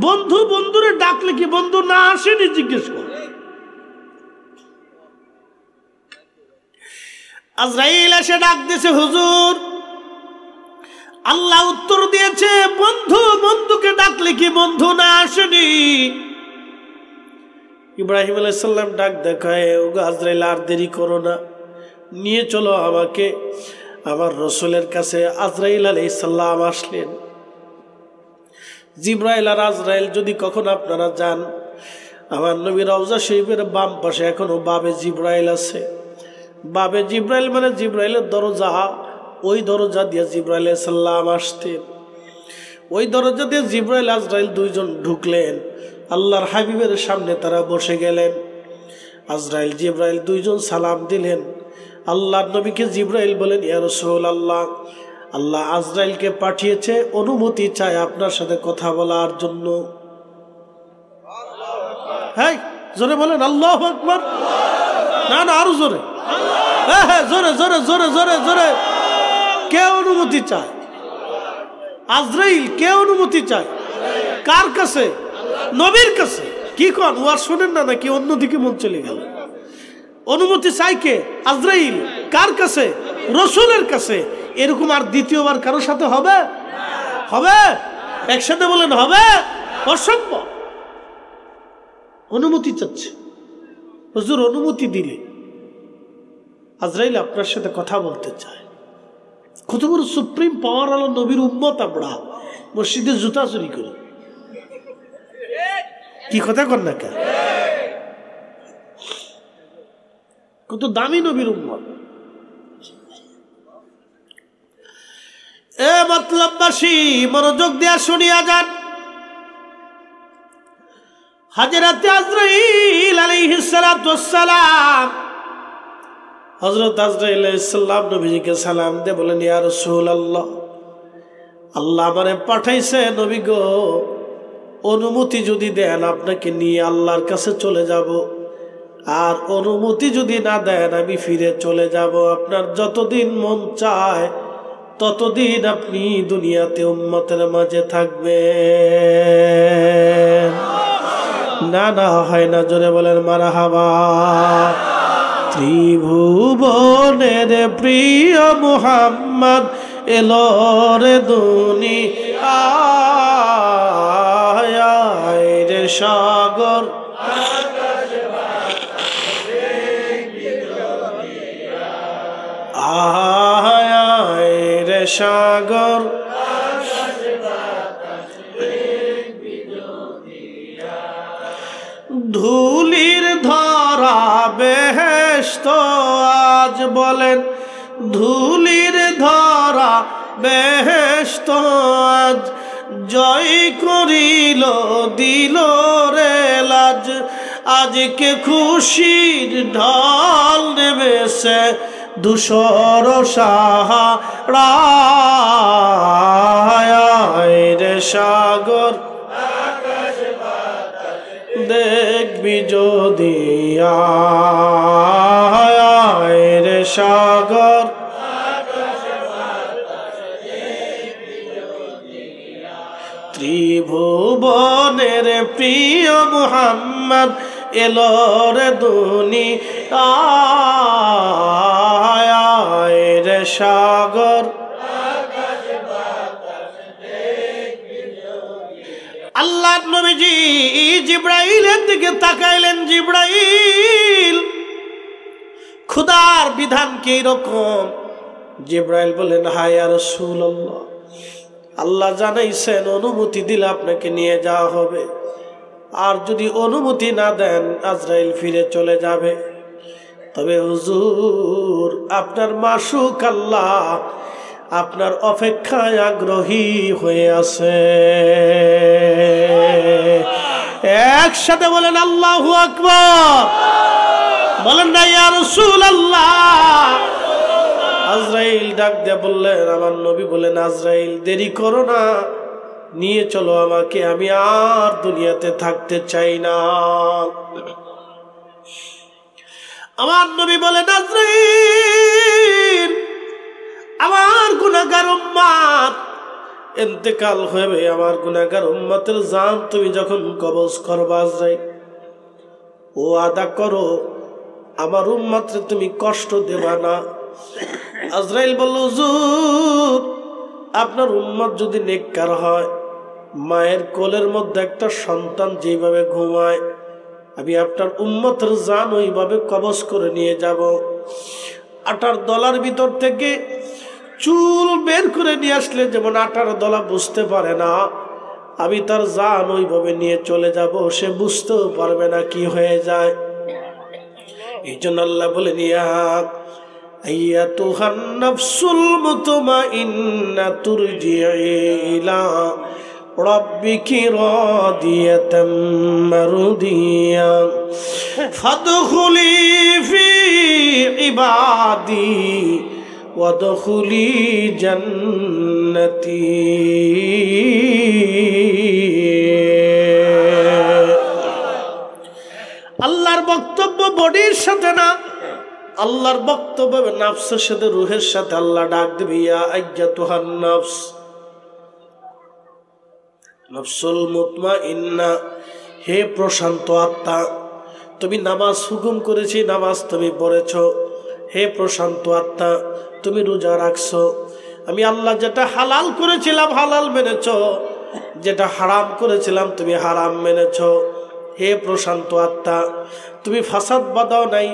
বন্ধু বন্ধুরে ডাকলে কি বন্ধু না আসেনি জিজ্ঞেস করো। আজরাইল এসে ডাক দিয়েছে, হুজুর আল্লাহ উত্তর দিয়েছে, বন্ধু বন্ধুকে ডাকলে কি বন্ধু না আসেনি? ইব্রাহিম আলাইহিস সালাম ডাক দেখায়, ওগো আজরাইল আর দেরি করো না, নিয়ে চলো আমাকে আমার রসুলের কাছে। আজরাইল আলাইহিস সালাম আসলেন। জিবরাইল আর আজরাইল যদি কখন আপনারা যান, আমার নবী রওজা শরীফের বাম পাশে এখনো বাবে জিবরাইল আছে, বাবে জিব্রাইল মানে জিব্রাইলের দরজা, ওই দরজা দিয়ে জিব্রাইল আলাইহিস সালাম আসতেন। ওই দরজা দিয়ে জিব্রাইল আজরাইল দুইজন ঢুকলেন, আল্লাহর হাবিবের সামনে তারা বসে গেলেন। আজরাইল জিব্রাইল দুইজন সালাম দিলেন। আল্লাহর নবীকে জিব্রাইল বলেন, ইয়া রাসূলুল্লাহ, আল্লাহ আজরাইলকে পাঠিয়েছে, অনুমতি চায় আপনার সাথে কথা বলার জন্য। হ্যাঁ, জোরে বলেন আল্লাহু আকবার। না না, আরো জোরে। হ্যাঁ হ্যাঁ, জোরে জোরে জোরে জোরে জোরে। কে অনুমতি চায়? আজরাইল কে অনুমতি চায়? কার কাছে? নবীর কাছে। কি কোন ওয়ার শুনেন না নাকি অন্যদিকে মন চলে গেল? অনুমতি চাই কে? আজরাইল। কার কাছে? রাসূলের কাছে। এরকম আর দ্বিতীয়বার কারোর সাথে হবে? হবে? একসাথে বলেন হবে? অসম্ভব। অনুমতি চাচ্ছে। হুজুর অনুমতি দিলে আজরাইল আপনার সাথে কথা বলতে চায়। কত বড় সুপ্রিম পাওয়ার আলো নবীর উম্মত আমরা, মসজিদে জুতা চুরি করি। কি কথা কর না কেন? কত দামি নবীর উম্মত। এ মতলববাসী মনোযোগ দিয়া শুনিয়া যান। হযরত আজরাইল আলাইহিস সালাতু ওয়াস সালাম, হযরত আজরাইল আলাইহিস সালাম নবীজিকে সালাম দিয়ে বলেন, ইয়া রাসূলুল্লাহ, আল্লাহ আমারে পাঠাইছে নবী গো, অনুমতি যদি দেন আপনাকে নিয়ে আল্লাহর কাছে চলে যাব, আর অনুমতি যদি না দেন আমি ফিরে চলে যাব। আপনার যতদিন মন চায় ততদিন আপনি দুনিয়াতে উম্মতের মাঝে থাকবেন। না না, হয় না, জোরে বলেন মারহাবা। ত্রিভুবনের প্রিয় মুহাম্মদ এলো রে দুনিয়ায় রে সাগর, আয় রে সাগর, ধুলির ধরা বেহেশত আজ বলেন, ধুলির ধরা বেহেশত আজ জয় করিল দিল রে লাজ। আজকে খুশির ঢল নেমেছে ধূসর সাহারায় রে সাগর, দেখবি যদি আয় রে সাগর, ত্রিভুবনের প্রিয় মুহাম্মদ এলো রে দুনিয়ায় রে সাগর। আল্লাহ নবীজি জিব্রাইলের দিকে তাকাইলেন। জিব্রাইল, খুদার বিধান কি রকম? জিব্রাইল বলেন, হায় ইয়া রাসূলুল্লাহ, আল্লাহ জানাইছেন অনুমতি দিলে আপনাকে নিয়ে যাওয়া হবে, আর যদি অনুমতি না দেন আজরাইল ফিরে চলে যাবে। তবে হুজুর, আপনার মাশুক আল্লাহ আপনার অপেক্ষায় আগ্রহী হয়ে আছে। একসাথে বলেন আল্লাহু আকবার। বলেন না ইয়া রাসূলুল্লাহ। আজরাইল ডাক দিয়ে বললেন, আমার নবী বলেন, আজরাইল দেরি করো না, নিয়ে চলো আমাকে, আমি আর দুনিয়াতে থাকতে চাই না। আমার নবী বলেন, আজরাইল, আমার গুনাহগার উম্মত ইন্তেকাল হবে, আমার গুনাহগার উম্মতের জান তুমি যখন কবজ করবা আজরাইল, ও আদা করো আমার উম্মতরে তুমি কষ্ট দেবা না। আজরাইল বলল, হুজুর, আপনার উম্মত যদি নেককার হয়, মায়ের কোলের মধ্যে একটা সন্তান যেভাবে ঘুমায়, আমি আপনার উম্মতের জান ওইভাবে কবজ করে নিয়ে যাব। আটার দলার ভিতর থেকে চুল বের করে নিয়ে আসলে যেমন আটার দলা বুঝতে পারে না, আমি তার জান ওইভাবে নিয়ে চলে যাব, সে বুঝতেও পারবে না কি হয়ে যায়। এই জন্য আল্লাহ বলেন ইয়া আইয়াতুহান নাফসুল মুতমাইন্না তুরজিই ইলা রাব্বিকি রাদিয়াতাম মারদিয়া ফাদখুলি ফি ইবাদি ওয়াদখুলি জান্নাতি। আল্লাহর বক্তব্য বডির সাথে না, আল্লাহর বক্তব্য নাফসের সাথে, রুহের সাথে। আল্লাহ ডাক দিবে ইয়া আইয়াতুহান নাফস, নাফসুল মুতমাইন্না, হে প্রশান্ত আত্মা, তুমি নামাজ হুকুম করেছি, নামাজ তুমি পড়েছ। হে প্রশান্ত আত্মা, তুমি রোজা রাখছো। আমি আল্লাহ যেটা হালাল করেছিলাম হালাল মেনেছ, যেটা হারাম করেছিলাম তুমি হারাম মেনেছ। হে প্রশান্ত আত্মা, তুমি ফাসাদ বাঁধাও নাই,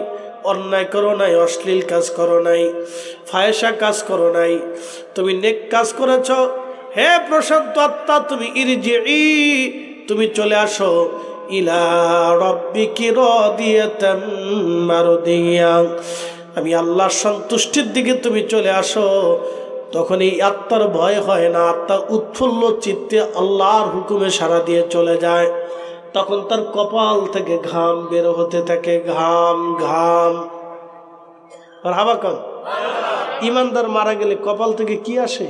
অন্যায় করো নাই, অশ্লীল কাজ করো নাই, ফায়সা কাজ করো নাই, তুমি নেক কাজ করেছ। হে প্রশান্ত আত্মা, তুমি ইরজিই, তুমি চলে আসো ইলা রাব্বিকি রাদিয়াতাম মারদিয়া, আমি আল্লাহর সন্তুষ্টির দিকে তুমি চলে আসো। তখন এই আত্মার ভয় হয় না, আত্মা উৎফুল্ল চিত্তে আল্লাহর হুকুমে সাড়া দিয়ে চলে যায়। তখন তার কপাল থেকে ঘাম বের হতে থাকে, ঘাম ঘাম। আর হাবা কন, ইমানদার মারা গেলে কপাল থেকে কি আসে?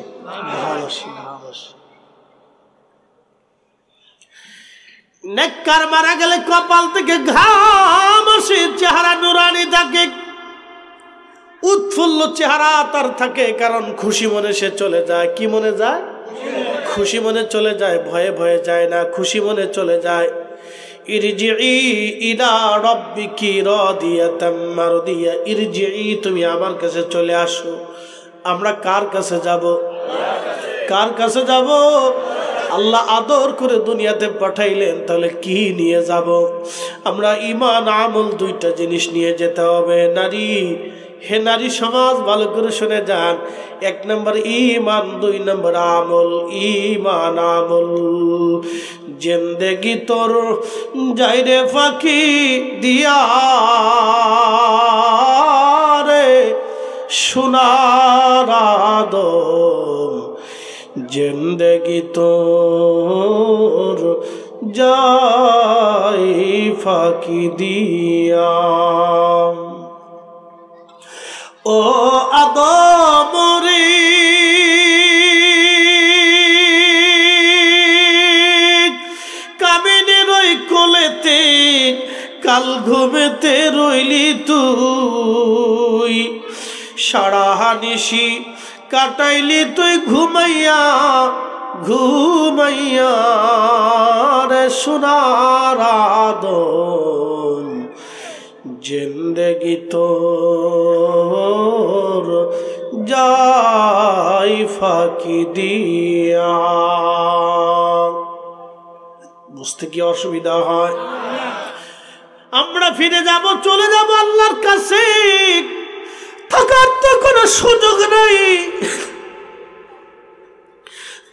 ঘাম আসে, ঘাম আসে। নেককার মারা গেলে কপাল থেকে ঘাম আসে, চেহারা নুরানি থাকে, উৎফুল্ল চেহারা তার থাকে, কারণ খুশি মনে সে চলে যায়। কি মনে যায়? খুশি মনে চলে যায়, ভয়ে ভয়ে যায় না, খুশি মনে চলে যায়। ইরজিই ইলা রাব্বিকি রাদিয়াতাম মারদিয়া, ইরজিই, তুমি আমার কাছে চলে আসো। আমরা কার কাছে যাব? কার কাছে যাব? আল্লাহ আদর করে দুনিয়াতে পাঠাইলেন, তাহলে কি নিয়ে যাব? আমরা ঈমান আমল দুইটা জিনিস নিয়ে যেতে হবে। নারী, হে নারী সমাজ, ভালো করে শুনে যান। 1 নম্বর ঈমান, 2 নম্বর আমল। ঈমান আমল, জিন্দেগি তোর যাইরে ফাঁকি দিয়া রে সোনার আদম, জিন্দেগি তোর যাই ফাঁকি দিয়া। ও আদম রে, কামিনের ওই কোলেতে কাল ঘুমেতে রইলি তুই, সারা নিশি কাটাইলি তুই ঘুমাইয়া ঘুমাইয়া রে সোনার আদম, জিন্দেগি তোর যাই ফাঁকি দিয়া। বুঝতে কি অসুবিধা হয়? আমরা ফিরে যাব, চলে যাব আল্লাহর কাছে, থাকার তো কোনো সুযোগ নাই,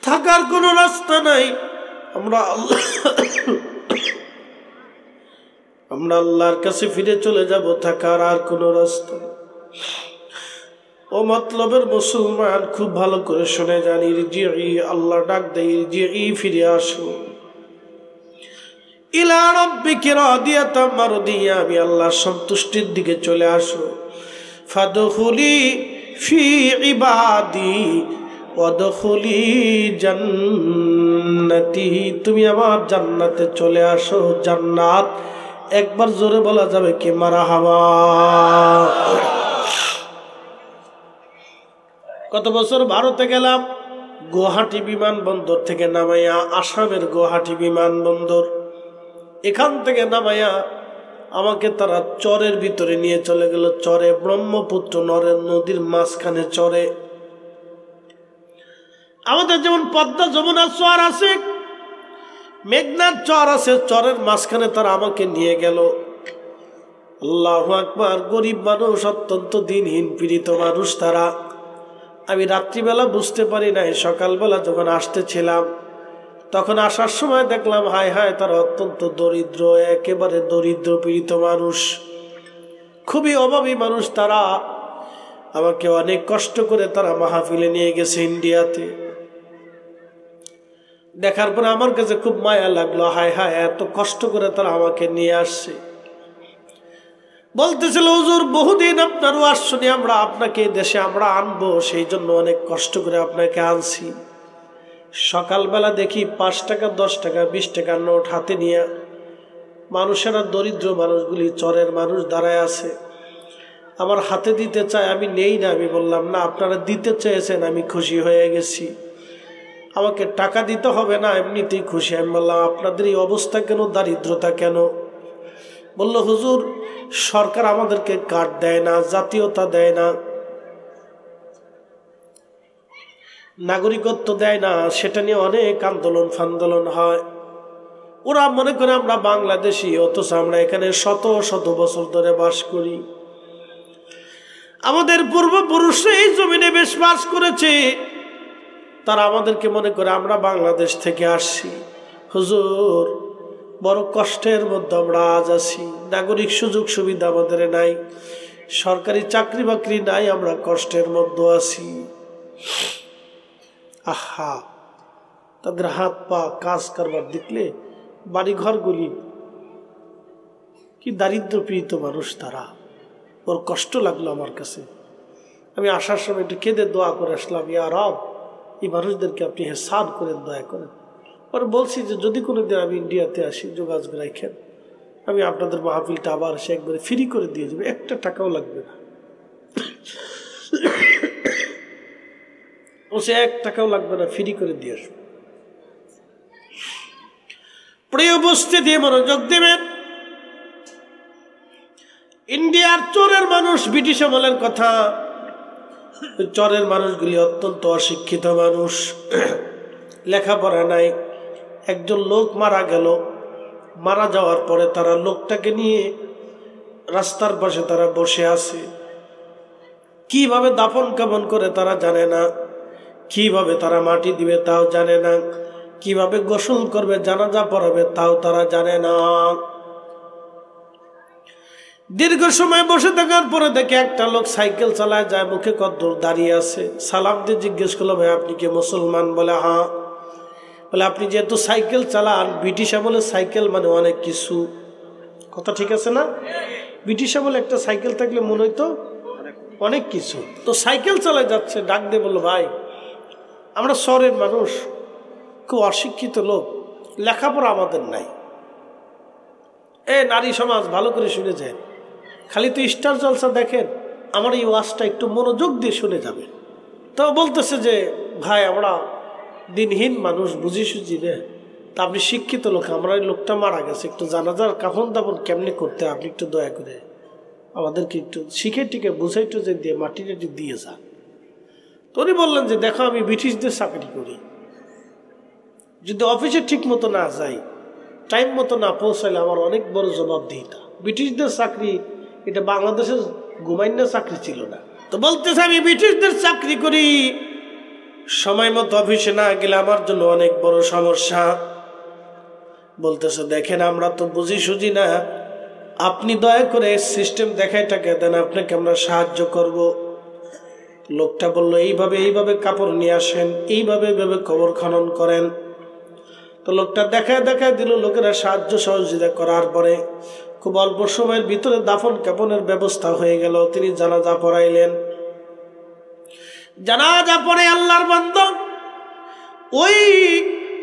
থাকার কোনো রাস্তা নাই। আমরা আল্লাহর কাছে ফিরে চলে যাব, থাকার আর কোনো রাস্তা। ও মতলবের মুসলমান, খুব ভালো করে শুনে যান। ইরজিই, আল্লাহ ডাক দেয়, ইরজিই, ফিরে আসো ইলা রাব্বিকি রাদিয়াতাম মারদিয়া, আমি আল্লাহর সন্তুষ্টির দিকে চলে আসো। ফাদখুলি ফি ইবাদি ওয়াদখুলি জান্নাতি, তুমি আমার জান্নাতে চলে আসো। জান্নাত একবার জোরে বলা যাবে কি? মারহাবা। কত বছর ভারতে গেলাম, গুয়াহাটি বিমানবন্দর থেকে নামাইয়া, আসামের গুয়াহাটি বিমানবন্দর, এখান থেকে নামাইয়া আমাকে তারা চরের ভিতরে নিয়ে চলে গেল। চরে, ব্রহ্মপুত্র নদীর মাঝখানে চরে। আমাদের যেমন পদ্মা যমুনার চর আছে, মেঘনার চর আছে, চরের মাঝখানে তারা আমাকে নিয়ে গেল। আল্লাহু আকবার। গরিব মানুষ, অত্যন্ত দিনহীন পীড়িত মানুষ তারা। আমি রাত্রিবেলা বুঝতে পারি নাই, সকালবেলা যখন আসতেছিলাম তখন আসার সময় দেখলাম হায় হায়, তারা অত্যন্ত দরিদ্র, একেবারে দরিদ্র পীড়িত মানুষ। খুবই অভাবী মানুষ তারা। আমাকে অনেক কষ্ট করে তারা মাহফিলে নিয়ে গেছে ইন্ডিয়াতে। দেখার পরে আমার কাছে খুব মায়া লাগলো, হায় হায় এত কষ্ট করে তারা আমাকে নিয়ে আসছে। বলতেছিল, হুজুর বহুদিন আপনার ওয়াজ শুনি আমরা, আপনাকে দেশে আমরা আনবো, সেই জন্য অনেক কষ্ট করে আপনাকে আনছি। সকালবেলা দেখি 5 টাকা 10 টাকা 20 টাকার নোট হাতে নিয়ে মানুষেরা, দরিদ্র মানুষগুলি, চরের মানুষ দাঁড়ায় আছে, আমার হাতে দিতে চায়, আমি নেই না। আমি বললাম, না আপনারা দিতে চেয়েছেন, আমি খুশি হয়ে গেছি, আমাকে টাকা দিতে হবে না, এমনিতেই খুশি। আমি বললাম, আপনাদের এই অবস্থা কেন, দারিদ্রতা কেন? বলল, হুজুর সরকার আমাদেরকে কার্ড দেয় না, জাতীয়তা দেয় না, নাগরিকত্ব দেয় না, সেটা নিয়ে অনেক আন্দোলন ফান্দোলন হয়। ওরা মনে করে আমরা বাংলাদেশি, অথচ আমরা এখানে শত শত বছর ধরে বাস করি। আমাদের পূর্বপুরুষরা এই জমিনে বেশ বাস করেছে, তারা আমাদেরকে মনে করে আমরা বাংলাদেশ থেকে আসছি। হুজুর বড় কষ্টের মধ্যে আমরা আজ আছি, নাগরিক সুযোগ সুবিধা আমাদের নাই, সরকারি চাকরি বাকরি নাই, আমরা কষ্টের মধ্যে আছি। আহা, তাদের হাত পা কাজ করবার দেখলে বাড়ি ঘরগুলি, কি দারিদ্র পীড়িত মানুষ তারা, ওর কষ্ট লাগলো আমার কাছে। আমি আসার সময় একটু কেঁদে দোয়া করে আসলাম, ইয়া রব এই মানুষদেরকে আপনি হেসাব করেন, দয়া করেন। পরে বলছি যে যদি কোনোদিন আমি ইন্ডিয়াতে আসি যোগাযোগ রাখেন, আমি আপনাদের মাহফিলটা আবার সে একবারে ফ্রি করে দিয়ে যাবে, 1 টাকাও লাগবে না। ও সে 1 টাকাও লাগবে না, ফ্রি করে দিয়ে আসবে। প্রিয় উপস্থিতি, মনোযোগ দেবেন। ইন্ডিয়ার চোরের মানুষ, ব্রিটিশ আমলের কথা, চরের মানুষগুলি অত্যন্ত অশিক্ষিত মানুষ, লেখাপড়া নাই। একজন লোক মারা গেল, মারা যাওয়ার পরে তারা লোকটাকে নিয়ে রাস্তার পাশে তারা বসে আছে। কিভাবে দাফন কাফন করে তারা জানে না, কিভাবে তারা মাটি দিবে তাও জানে না, কিভাবে গোসল করবে, জানাজা পড়াবে তাও তারা জানে না। দীর্ঘ সময় বসে থাকার পরে দেখে একটা লোক সাইকেল চালায় যায়, মুখে কদ্দূর দাঁড়িয়ে আছে। সালাম দিয়ে জিজ্ঞেস করলো, ভাই আপনি কি মুসলমান? বলে হ্যাঁ। বলে আপনি যেহেতু সাইকেল চালান, ব্রিটিশ আমলে সাইকেল মানে অনেক কিছু, কথা ঠিক আছে না? ব্রিটিশ আমলে একটা সাইকেল থাকলে মনে হইতো অনেক কিছু। তো সাইকেল চালায় যাচ্ছে, ডাক দিয়ে বললো, ভাই আমরা শহরের মানুষ, খুব অশিক্ষিত লোক, লেখাপড়া আমাদের নাই। নারী সমাজ ভালো করে শুনে যায়, খালি তো স্টার জলসা দেখেন, আমার এই ওয়াজটা একটু মনোযোগ দিয়ে শুনে যাবে। তো বলতেছে যে ভাই আমরা দিনহীন মানুষ, বুঝি সুঝি রে, তা আপনি শিক্ষিত লোক, আমরা এই লোকটা মারা গেছে, একটু জানাজার কাফন দাফন কেমনি করতে, আপনি একটু দয়া করে আমাদেরকে একটু শিখে টিকে বুঝাই টুঝে দিয়ে মাটিটা একটু দিয়ে যান। তো উনি বললেন যে দেখো আমি ব্রিটিশদের চাকরি করি, যদি অফিসে ঠিক মতো না যাই, টাইম মতো না পৌঁছাইলে আমার অনেক বড় জবাবদিহিতা। ব্রিটিশদের চাকরি এটা বাংলাদেশের ঘুমাইনা চাকরি ছিল না। তো বলতেছে আমি ব্রিটিশদের চাকরি করি, সময় মতো অফিসে না গেলে আমার জন্য অনেক বড় সমস্যা। বলতেছে দেখেন আমরা তো বুঝি সুঝি না, আপনি দয়া করে সিস্টেম দেখাই টাকা দেন, আপনাকে আমরা সাহায্য করব। লোকটা বলল এইভাবে এইভাবে কাপড় নিয়ে আসেন, এইভাবে এইভাবে কবর খনন করেন। তো লোকটা দেখায় দেখায় দিল, লোকেরা সাহায্য সহযোগিতা করার পরে খুব অল্প সময়ের ভিতরে দাফন কাফনের ব্যবস্থা হয়ে গেল। তিনি জানাজা পড়াইলেন। জানাজা পড়ে আল্লাহর বান্দা ওই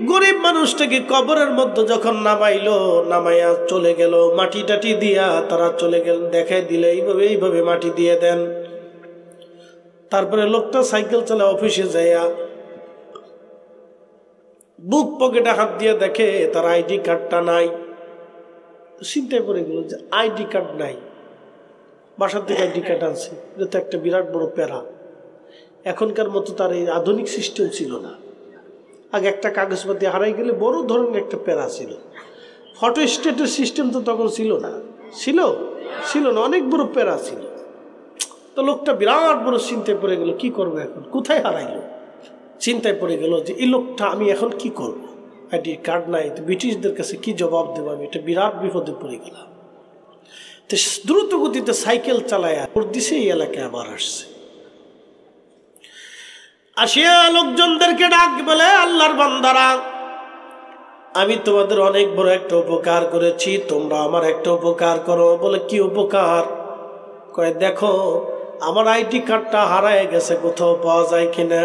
গরিব মানুষটাকে কবরের মধ্যে যখন নামাইলো, নামাইয়া চলে গেল, মাটি টাটি দিয়া তারা চলে গেল, দেখাই দিলে এইভাবে এইভাবে মাটি দিয়ে দেন। তারপরে লোকটা সাইকেল চালায় অফিসে যাইয়া বুক পকেটে হাত দিয়ে দেখে তার আইডি কার্ডটা নাই। চিন্তায় পড়ে গেল যে আইডি কার্ড নাই, বাসার থেকে আইডি কার্ড আনছে, এটা তো একটা বিরাট বড় প্যারা। এখনকার মতো তার এই আধুনিক সিস্টেম ছিল না। আগে একটা কাগজপাতি হারাই গেলে বড় ধরনের একটা প্যারা ছিল। ফটো স্টেটের সিস্টেম তো তখন ছিল না, ছিল না, অনেক বড় প্যারা ছিল। তো লোকটা বিরাট বড় চিন্তায় পড়ে গেল, কি করবো এখন, কোথায় হারাইলো। চিন্তায় পড়ে গেল যে এই লোকটা আমি এখন কি করব, আইডি কার্ড নাই, তো ব্রিটিশদের কাছে কি জবাব দেবো, আমি এটা বিরাট বিপদে পড়ে গেলাম। দ্রুত গতিতে সাইকেল চালায় দিছে, এই এলাকায় আবার আসছে। আসিয়া লোকজনদেরকে ডাক বলে, আল্লাহর বান্দারা, আমি তোমাদের অনেক বড় একটা উপকার করেছি, তোমরা আমার একটা উপকার করো। বলে, কি উপকার? কয়, দেখো আমার আইডি কার্ডটা হারায় গেছে, কোথাও পাওয়া যায় কিনা।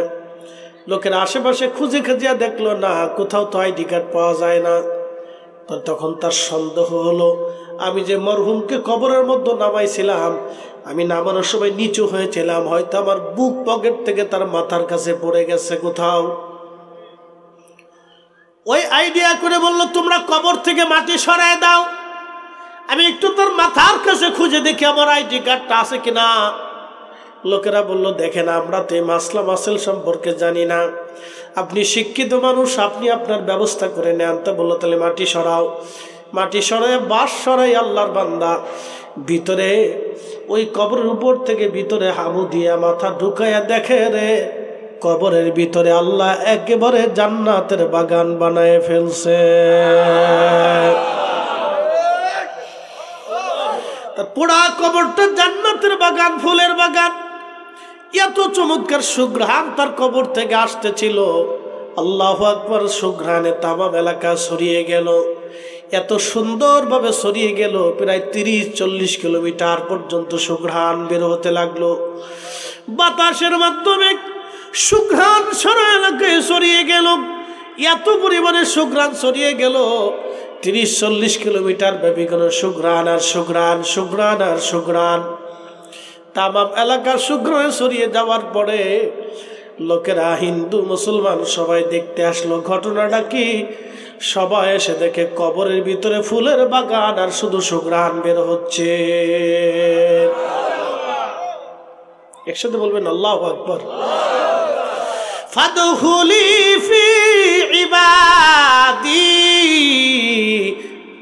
লোকের আশেপাশে খুঁজে খুঁজিয়া দেখলো, না, কোথাও তো আইডি কার্ড পাওয়া যায় না। তখন তার সন্দেহ হলো, আমি যে মরহুমকে কবরের মধ্যে নামাইছিলাম, আমি নামানোর সময় নিচু হয়েছিলাম, হয়তো আমার বুক পকেট থেকে তার মাথার কাছে পড়ে গেছে কোথাও। ওই আইডিয়া করে বলল, তোমরা কবর থেকে মাটি সরায় দাও, আমি একটু তোর মাথার কাছে খুঁজে দেখি আমার আইডি কার্ডটা আছে কিনা। লোকেরা বলল, দেখেন, আমরা তো এই মাসলা মাসেল সম্পর্কে জানি না, আপনি শিক্ষিত মানুষ, আপনি আপনার ব্যবস্থা করে নেন। তো বললো, তাহলে মাটি সরাও। মাটি সরাই, বাঁশ সরাই, আল্লাহর বান্দা ভিতরে ওই কবরের উপর থেকে ভিতরে হাবু দিয়ে মাথা ঢুকাইয়া দেখে রে, কবরের ভিতরে আল্লাহ একেবারে জান্নাতের বাগান বানায় ফেলছে। পুরা কবরটা জান্নাতের বাগান, ফুলের বাগান। এত চমৎকার সুঘ্রাণ তার কবর থেকে আসতেছিল। আল্লাহু আকবার, সুঘ্রাণে তামাম এলাকা ছড়িয়ে গেল, এত সুন্দরভাবে ছড়িয়ে গেল, প্রায় 30-40 কিলোমিটার পর্যন্ত সুঘ্রাণ বের হতে লাগলো। বাতাসের মাধ্যমে সুঘ্রাণ সারা এলাকায় ছড়িয়ে গেল, এত পরিমাণে সুঘ্রাণ ছড়িয়ে গেল, 30-40 কিলোমিটার ব্যাপী কোনো সুঘ্রাণ আর সুঘ্রাণ, সুঘ্রাণ আর সুঘ্রাণ। তামাম এলাকার সুঘ্রাণ ছড়িয়ে যাওয়ার পরে লোকেরা, হিন্দু মুসলমান সবাই দেখতে আসলো। ঘটনাটা কি? সবাই এসে দেখে কবরের ভিতরে ফুলের বাগান আর শুধু সুঘ্রাণ বের হচ্ছে। একসাথে বলবেন আল্লাহু আকবার। ফাদখুলি ফি ইবাদি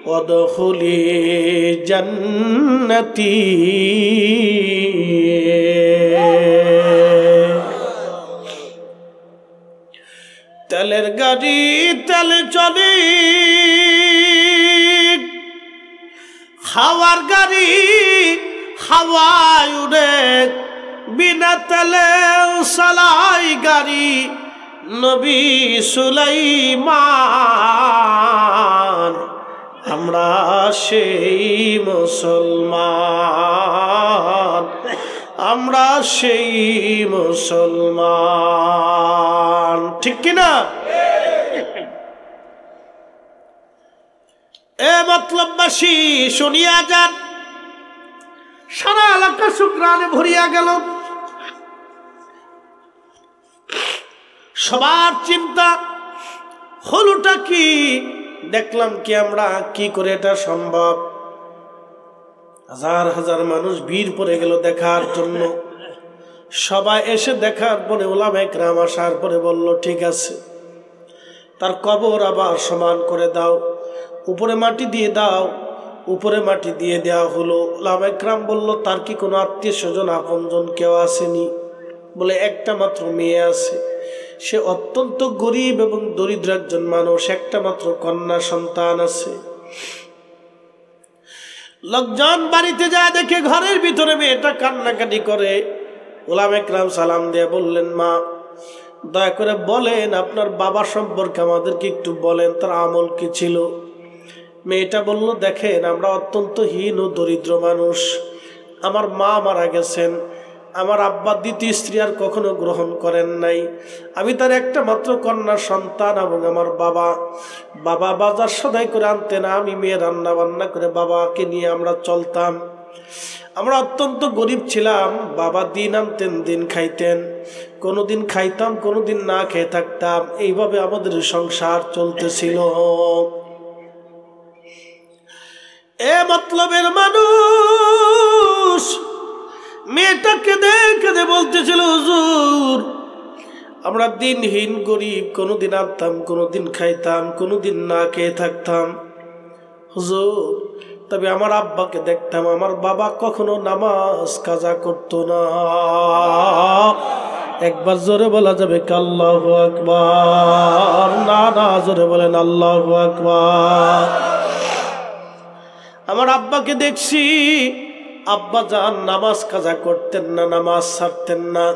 ওয়াদখুলি জান্নাতি। তেলের গাড়ি তেলে চলে, খাওয়ার গাড়ি হাওয়ায় উড়ে, বিনা তেলে চালাই গাড়ি নবী সুলাইমান। আমরা সেই মুসলমান, আমরা সেই মুসলমান, ঠিক কিনা? এ মতলববাসী শুনিয়া যান, সারা এলাকা সুঘ্রাণে ভরিয়া গেল। সবার চিন্তা হলোটা কি? দেখলাম কি আমরা, কি করে এটা সম্ভব? হাজার হাজার মানুষ ভিড় পড়ে গেল দেখার জন্য। সবাই এসে দেখার পরে ওলামায়ে কেরাম আসার পরে বলল, ঠিক আছে, তার কবর আবার সমান করে দাও, উপরে মাটি দিয়ে দাও। উপরে মাটি দিয়ে দেওয়া হলো। ওলামায়ে কেরাম বলল, তার কি কোনো আত্মীয় স্বজন আপনজন কেউ আসেনি? বলে, একটা মাত্র মেয়ে আছে, সে অত্যন্ত গরিব এবং দরিদ্র একজন মানুষ, একটা মাত্র কন্যা সন্তান আছে। লোকজন বাড়িতে যায়, দেখে ঘরের ভিতরে মেয়েটা কান্নাকাটি করে। ওলামায়ে কেরাম সালাম দিয়ে বললেন, মা, দয়া করে বলেন আপনার বাবা সম্পর্কে আমাদেরকে একটু বলেন, তার আমল কি ছিল? মেয়েটা বলল, দেখেন, আমরা অত্যন্ত হীন ও দরিদ্র মানুষ, আমার মা মারা গেছেন, আমার আব্বা দ্বিতীয় স্ত্রী আর কখনো গ্রহণ করেন নাই, আমি তার একটা মাত্র কন্যা সন্তান, এবং আমার বাবা বাজার সদাই করে আনতেন, আমি মেয়ে রান্না বান্না করে বাবাকে নিয়ে আমরা চলতাম। আমরা অত্যন্ত গরিব ছিলাম, বাবা দিন আনতেন, দিন খাইতেন, কোনোদিন খাইতাম, কোনোদিন না খেয়ে থাকতাম, এইভাবে আমাদের সংসার চলতেছিল। এ মতলবের মানুষ মেয়েটাকে দেখে বলতেছিল, হুজুর, আমরা দিনহীন গরিব, কোনোদিন আনতাম, কোনোদিন খাইতাম, কোনোদিন না খেয়ে থাকতাম। হুজুর, তবে আমার আব্বাকে দেখতাম, আমার বাবা কখনো নামাজ কাজা করতো না। একবার জোরে বলা যাবে আল্লাহু আকবার? না না, জোরে বলেন আল্লাহু আকবার। আমার আব্বাকে দেখছি, আব্বা জান নামাজ কাজা করতেন না, নামাজ ছাড়তেন না।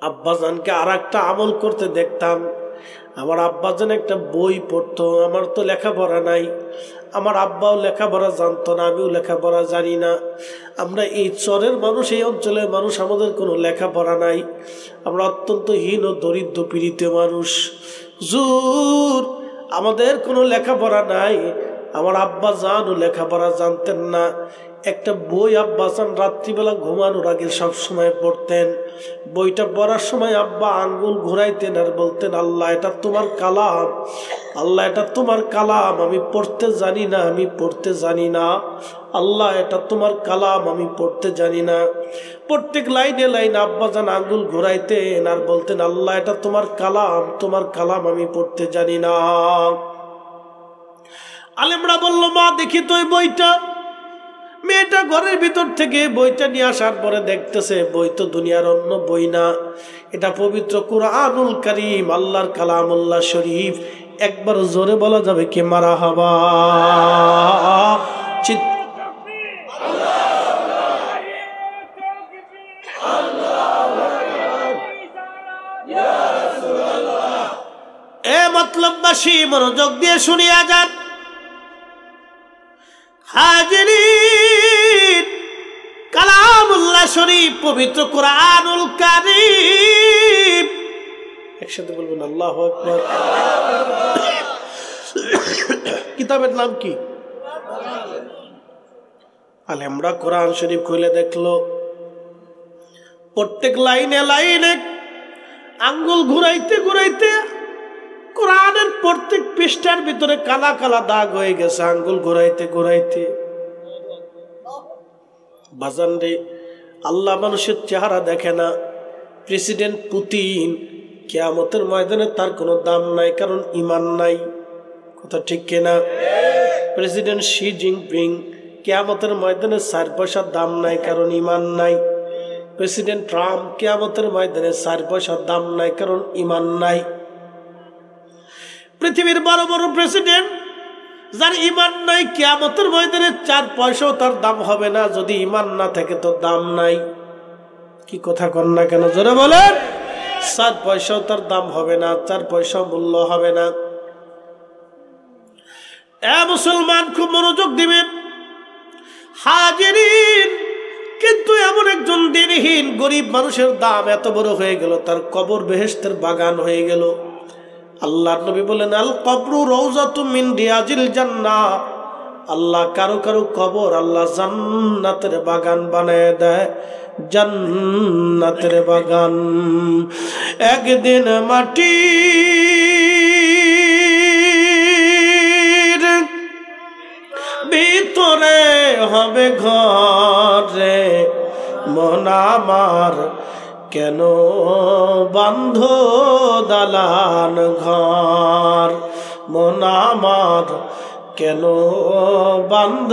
আব্বা জানকে আর একটা আমল করতে দেখতাম। আমার আব্বা জান একটা বই পড়তো। আমার তো লেখাপড়া নাই, আমার আব্বাও লেখাপড়া জানতো না, আমিও লেখাপড়া জানি না। আমরা এই চরের মানুষ, এই অঞ্চলের মানুষ, আমাদের কোনো লেখাপড়া নাই। আমরা অত্যন্ত হীন ও দরিদ্র পীড়িত মানুষ। হুজুর, আমাদের কোনো লেখাপড়া নাই। আমার আব্বা জানও লেখাপড়া জানতেন না। একটা বই আব্বা জান রাত্রিবেলা ঘুমানোর আগে সবসময় পড়তেন। বইটা পড়ার সময় আব্বা আঙ্গুল ঘুরাইতেন আর বলতেন, আল্লাহ এটা তোমার কালাম, আল্লাহ এটা তোমার কালাম, আমি পড়তে জানি না, আমি পড়তে জানি না, আল্লাহ এটা তোমার কালাম, আমি পড়তে জানি না। প্রত্যেক লাইনে লাইনে আব্বা জান আঙ্গুল ঘুরাইতেন আর বলতেন, আল্লাহ এটা তোমার কালাম, তোমার কালাম, আমি পড়তে জানি না। আলেমরা বলল, মা দেখি তো এই বইটা। মেয়েটা ঘরের ভিতর থেকে বইটা নিয়ে আসার পরে দেখতেছে বই তো দুনিয়ার অন্য বই না, এটা পবিত্র কুরআনুল কারীম, আল্লাহর কালামুল্লাহ শরীফ। একবার জোরে বলা যাবে কি মারহাবা? এ মতলববাসী মনোযোগ দিয়ে শুনিয়া যান। হাজিরিন, কালামুল্লাহ শরীফ, পবিত্র কুরআনুল কারীম। একসাথে বলবেন আল্লাহু আকবার। কিতাবের নাম কি? আলেমরা কোরআন শরীফ খুলে দেখলো, প্রত্যেক লাইনে লাইনে আঙ্গুল ঘুরাইতে ঘুরাইতে কোরআনের প্রত্যেক পৃষ্ঠার ভিতরে কালা কালা দাগ হয়ে গেছে, আঙ্গুল ঘুরাইতে ঘুরাইতে। বাজান রে, আল্লাহ মানুষের চেহারা দেখে না। প্রেসিডেন্ট পুতিন কিয়ামতের ময়দানে তার কোনো দাম নাই, কারণ ঈমান নাই। কথা ঠিক কিনা? প্রেসিডেন্ট শি জিনপিং কিয়ামতের ময়দানে 4 পয়সার দাম নাই, কারণ ঈমান নাই। প্রেসিডেন্ট ট্রাম্প কিয়ামতের ময়দানে 4 পয়সার দাম নাই, কারণ ঈমান নাই। পৃথিবীর বড় বড় প্রেসিডেন্ট যার ঈমান নাই, কিয়ামতের ময়দানে 4 পয়সাও তার দাম হবে না। যদি ঈমান না থাকে তো দাম নাই। কি কথা কন না কেন? জোরে বলেন। 4 পয়সাও তার দাম হবে না, 4 পয়সাও মূল্য হবে না। এ মুসলমান, খুব মনোযোগ দিবেন। হাজিরিন, কিন্তু এমন একজন দিনহীন গরিব মানুষের দাম এত বড় হয়ে গেল, তার কবর বেহেশতের বাগান হয়ে গেল। আল্লাহর নবী বলেন, আল কবরু রাউযাতুম মিন রিয়াজিল জান্নাহ। আল্লাহ কারো কারো কবর আল্লাহ জান্নাতের বাগান বানায় দেয়, জান্নাতের বাগান। একদিন মাটির ভিতরে হবে ঘরে, মন আমার কেন বান্ধ দালান ঘর, মন আমার কেন বান্ধ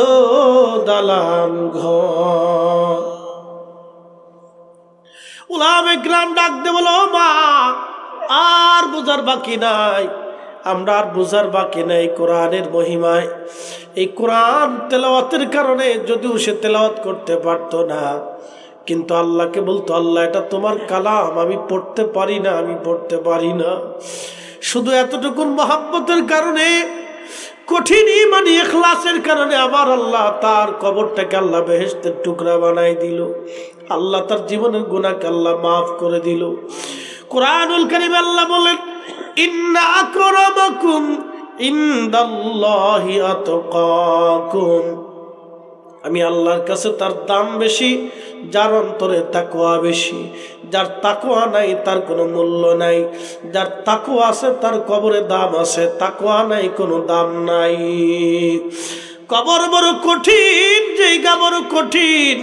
দালান ঘর। উলামায়ে কিরাম ডাক দে বলো, মা আর বুঝার বাকি নাই, আমরা আর বুঝার বাকি নাই কোরআনের মহিমায়। এই কোরআন তেলাওয়াতের কারণে যদিও সে তেলাওয়াত করতে পারতো না, কিন্তু আল্লাহকে বলতো, আল্লাহ এটা তোমার কালাম, আমি পড়তে পারি না, আমি পড়তে পারি না। শুধু এতটুকুন মহব্বতের কারণে, কঠিন ঈমানি ইখলাসের কারণে আমার আল্লাহ তার কবরটাকে আল্লাহ বেহেশতের টুকরা বানাই দিল। আল্লাহ তার জীবনের গুনাহকে আল্লাহ মাফ করে দিল। কুরআনুল কারীমে আল্লাহ বলেন, ইন্না আকরামাকুম ইনদাল্লাহি আতকাকুম। আমি আল্লাহর কাছে তার দাম বেশি, যার অন্তরে তাকওয়া বেশি। যার তাকওয়া নাই তার কোনো মূল্য নাই, যার তাকওয়া আছে তার কবরে দাম আছে, তাকওয়া নাই কোনো দাম নাই। কবর বড় কঠিন, জায়গা বড় কঠিন।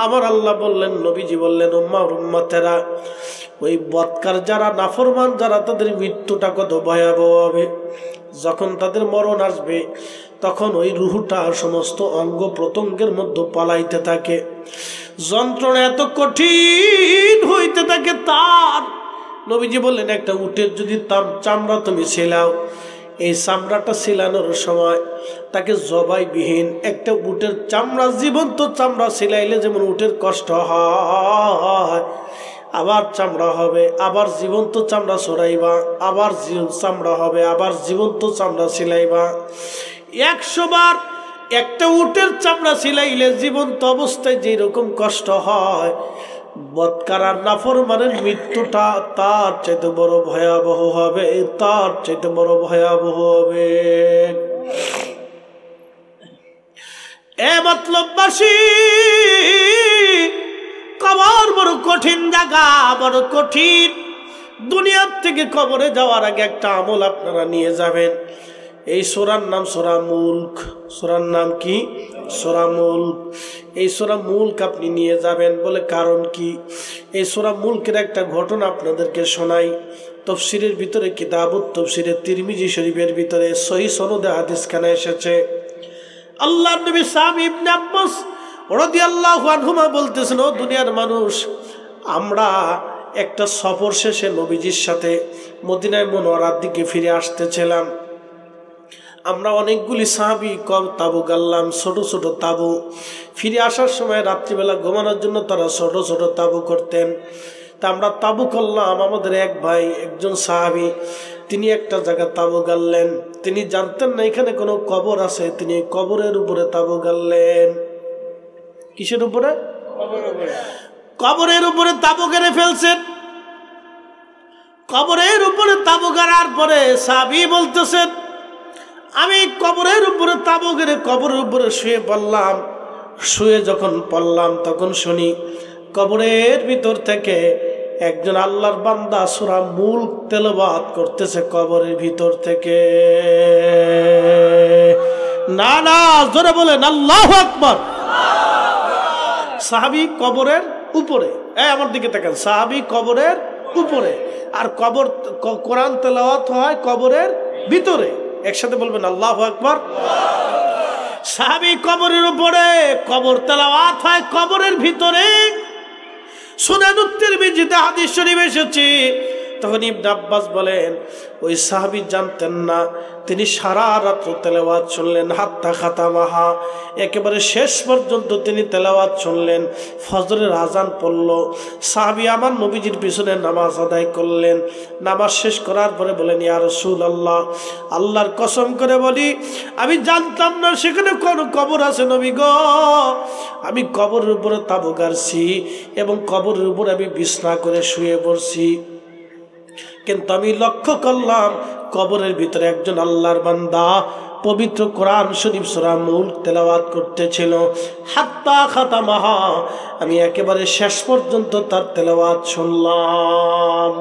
আমার আল্লাহ বললেন, নবীজি বললেন, উম্মতেরা, ওই বদকার যারা, নাফরমান যারা, তাদের মৃত্যুটা কত ভয়াবহ হবে। যখন তাদের মরণ আসবে তখন ওই রুহটা সমস্ত অঙ্গ প্রত্যঙ্গের মধ্যে পালাইতে থাকে, যন্ত্রণা এত কঠিন হইতে থাকে তার। নবীজি বললেন, একটা উটের যদি চামড়া তুমি ছেলাও, এই চামড়াটা ছিলানোর সময় তাকে জবাইবিহীন একটা উটের চামড়া, জীবন্ত চামড়া ছিলাইলে যেমন উটের কষ্ট হয়, আবার চামড়া হবে, আবার জীবন্ত চামড়া ছড়াইবা, আবার চামড়া হবে, আবার জীবন্ত চামড়া ছিলাইবা। 100 বার একটা উটের চামড়া ছিলাইলে জীবন্ত অবস্থায় যেরকম কষ্ট হয়, বৎকার আর নাফরমানের মৃত্যুটা তার চাইতে বড় ভয়াবহ হবে, তার চাইতে বড় ভয়াবহ হবে। এ মতলববাসী, কবর বড় কঠিন জায়গা, বড় কঠিন। দুনিয়ার থেকে কবরে যাওয়ার আগে একটা আমল আপনারা নিয়ে যাবেন। এই সূরার নাম সূরা মুলক। সূরার নাম কি? সূরা মুলক। এই সূরা মুলক আপনি নিয়ে যাবেন। বলে কারণ কি? এই সূরা মুলকের একটা ঘটনা আপনাদেরকে শোনাই। তাফসীরের ভিতরে কিতাবুত তাফসীরে তিরমিজি শরীফের ভিতরে সহিহ সনদে হাদিসখানা এসেছে। আল্লাহর নবী সাহাবী ইবনে আব্বাস রাদিয়াল্লাহু আনহুমা বলতেছেন, ও দুনিয়ার মানুষ, আমরা একটা সফর শেষে নবীজির সাথে মদিনায় মুনাওয়ারার দিকে ফিরে আসতেছিলাম। আমরা অনেকগুলি সাহাবী কম তাবু গাললাম, ছোট ছোট তাবু। ফিরে আসার সময় রাত্রিবেলা ঘুমানোর জন্য তারা ছোট ছোট তাবু করতেন। তা আমরা তাবু করলাম। আমাদের এক ভাই, একজন সাহাবী, তিনি একটা জায়গায় তাবু গাললেন। তিনি জানতেন না এখানে কোনো কবর আছে, তিনি কবরের উপরে তাবু গাললেন। কিসের উপরে? কবরের উপরে তাবু গেড়ে ফেলছেন। কবরের উপরে তাবু গাড়ার পরে সাহাবী বলতেছেন, আমি কবরের উপরে তাবু গেড়ে কবরের উপরে শুয়ে পড়লাম। শুয়ে যখন পড়লাম তখন শুনি কবরের ভিতর থেকে একজন আল্লাহর বান্দা সূরা মুলক তেলাওয়াত করতেছে কবরের ভিতর থেকে। না না, জোরে বলেন আল্লাহু আকবার। সাহাবী কবরের উপরে, আমার দিকে তাকান, সাহাবী কবরের উপরে, আর কবর কোরআন তেলাওয়াত হয় কবরের ভিতরে। একসাথে বলবেন আল্লাহু আকবার। সাহাবী কবরের উপরে, কবর তেলাওয়াত হয় কবরের ভিতরে। সুনানুত তিরমিজিতে হাদিস শরীফ এসেছে। তখন ইবনে আব্বাস বলেন, ওই সাহাবী জানতেন না, তিনি সারা রাত তেলাওয়াত শুনলেন, হাত্তা খাতামাহা, একেবারে শেষ পর্যন্ত তিনি তেলাওয়াত শুনলেন। ফজরের আজান পড়ল, সাহাবী আমার নবীজির পিছনে নামাজ আদায় করলেন। নামাজ শেষ করার পরে বলেন, ইয়া রাসূলুল্লাহ, আল্লাহর কসম করে বলি, আমি জানতাম না সেখানে কোন কবর আছে নবী গো। আমি কবরের উপরে তাবু গাড়ছি এবং কবরের উপরে আমি বিছনা করে শুয়ে পড়ছি, কিন্তু আমি লক্ষ্য করলাম কবরের ভিতরে একজন আল্লাহর বান্দা পবিত্র কোরআন শরীফ সূরা মুলক তেলাওয়াত করতেছিল। হাত্তা খাতামাহা, আমি একেবারে শেষ পর্যন্ত তার তেলাওয়াত শুনলাম।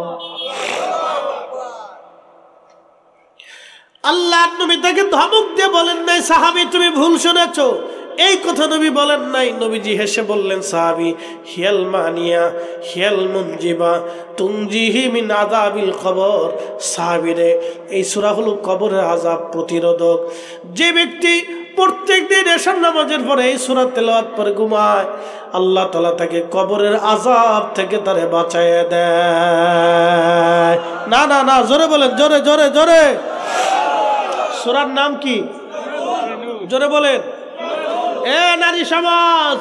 আল্লাহর নবী তাকে ধমক দিয়ে বলেন নাই, সাহাবী তুমি ভুল শুনেছো, এই কথা নবী বলেন নাই। নবীজি হেসে বললেন, সাহাবী, হিয়াল মানিয়া হিয়াল মুনজিবা তুনজিহি মিন আযাবিল কবর। সাহাবীরে, এই সূরা হলো কবরের আযাব প্রতিরোধক। যে ব্যক্তি প্রত্যেকদিন এশার নামাজের পরে এই সূরা তেলাওয়াত করে ঘুমায়, আল্লাহ তাআলা তাকে কবরের আযাব থেকে তারে বাঁচায় দেয়। না না না, জোরে বলেন, জোরে জোরে জোরে। সূরার নাম কি? জোরে বলেন। এ নারী সমাজ,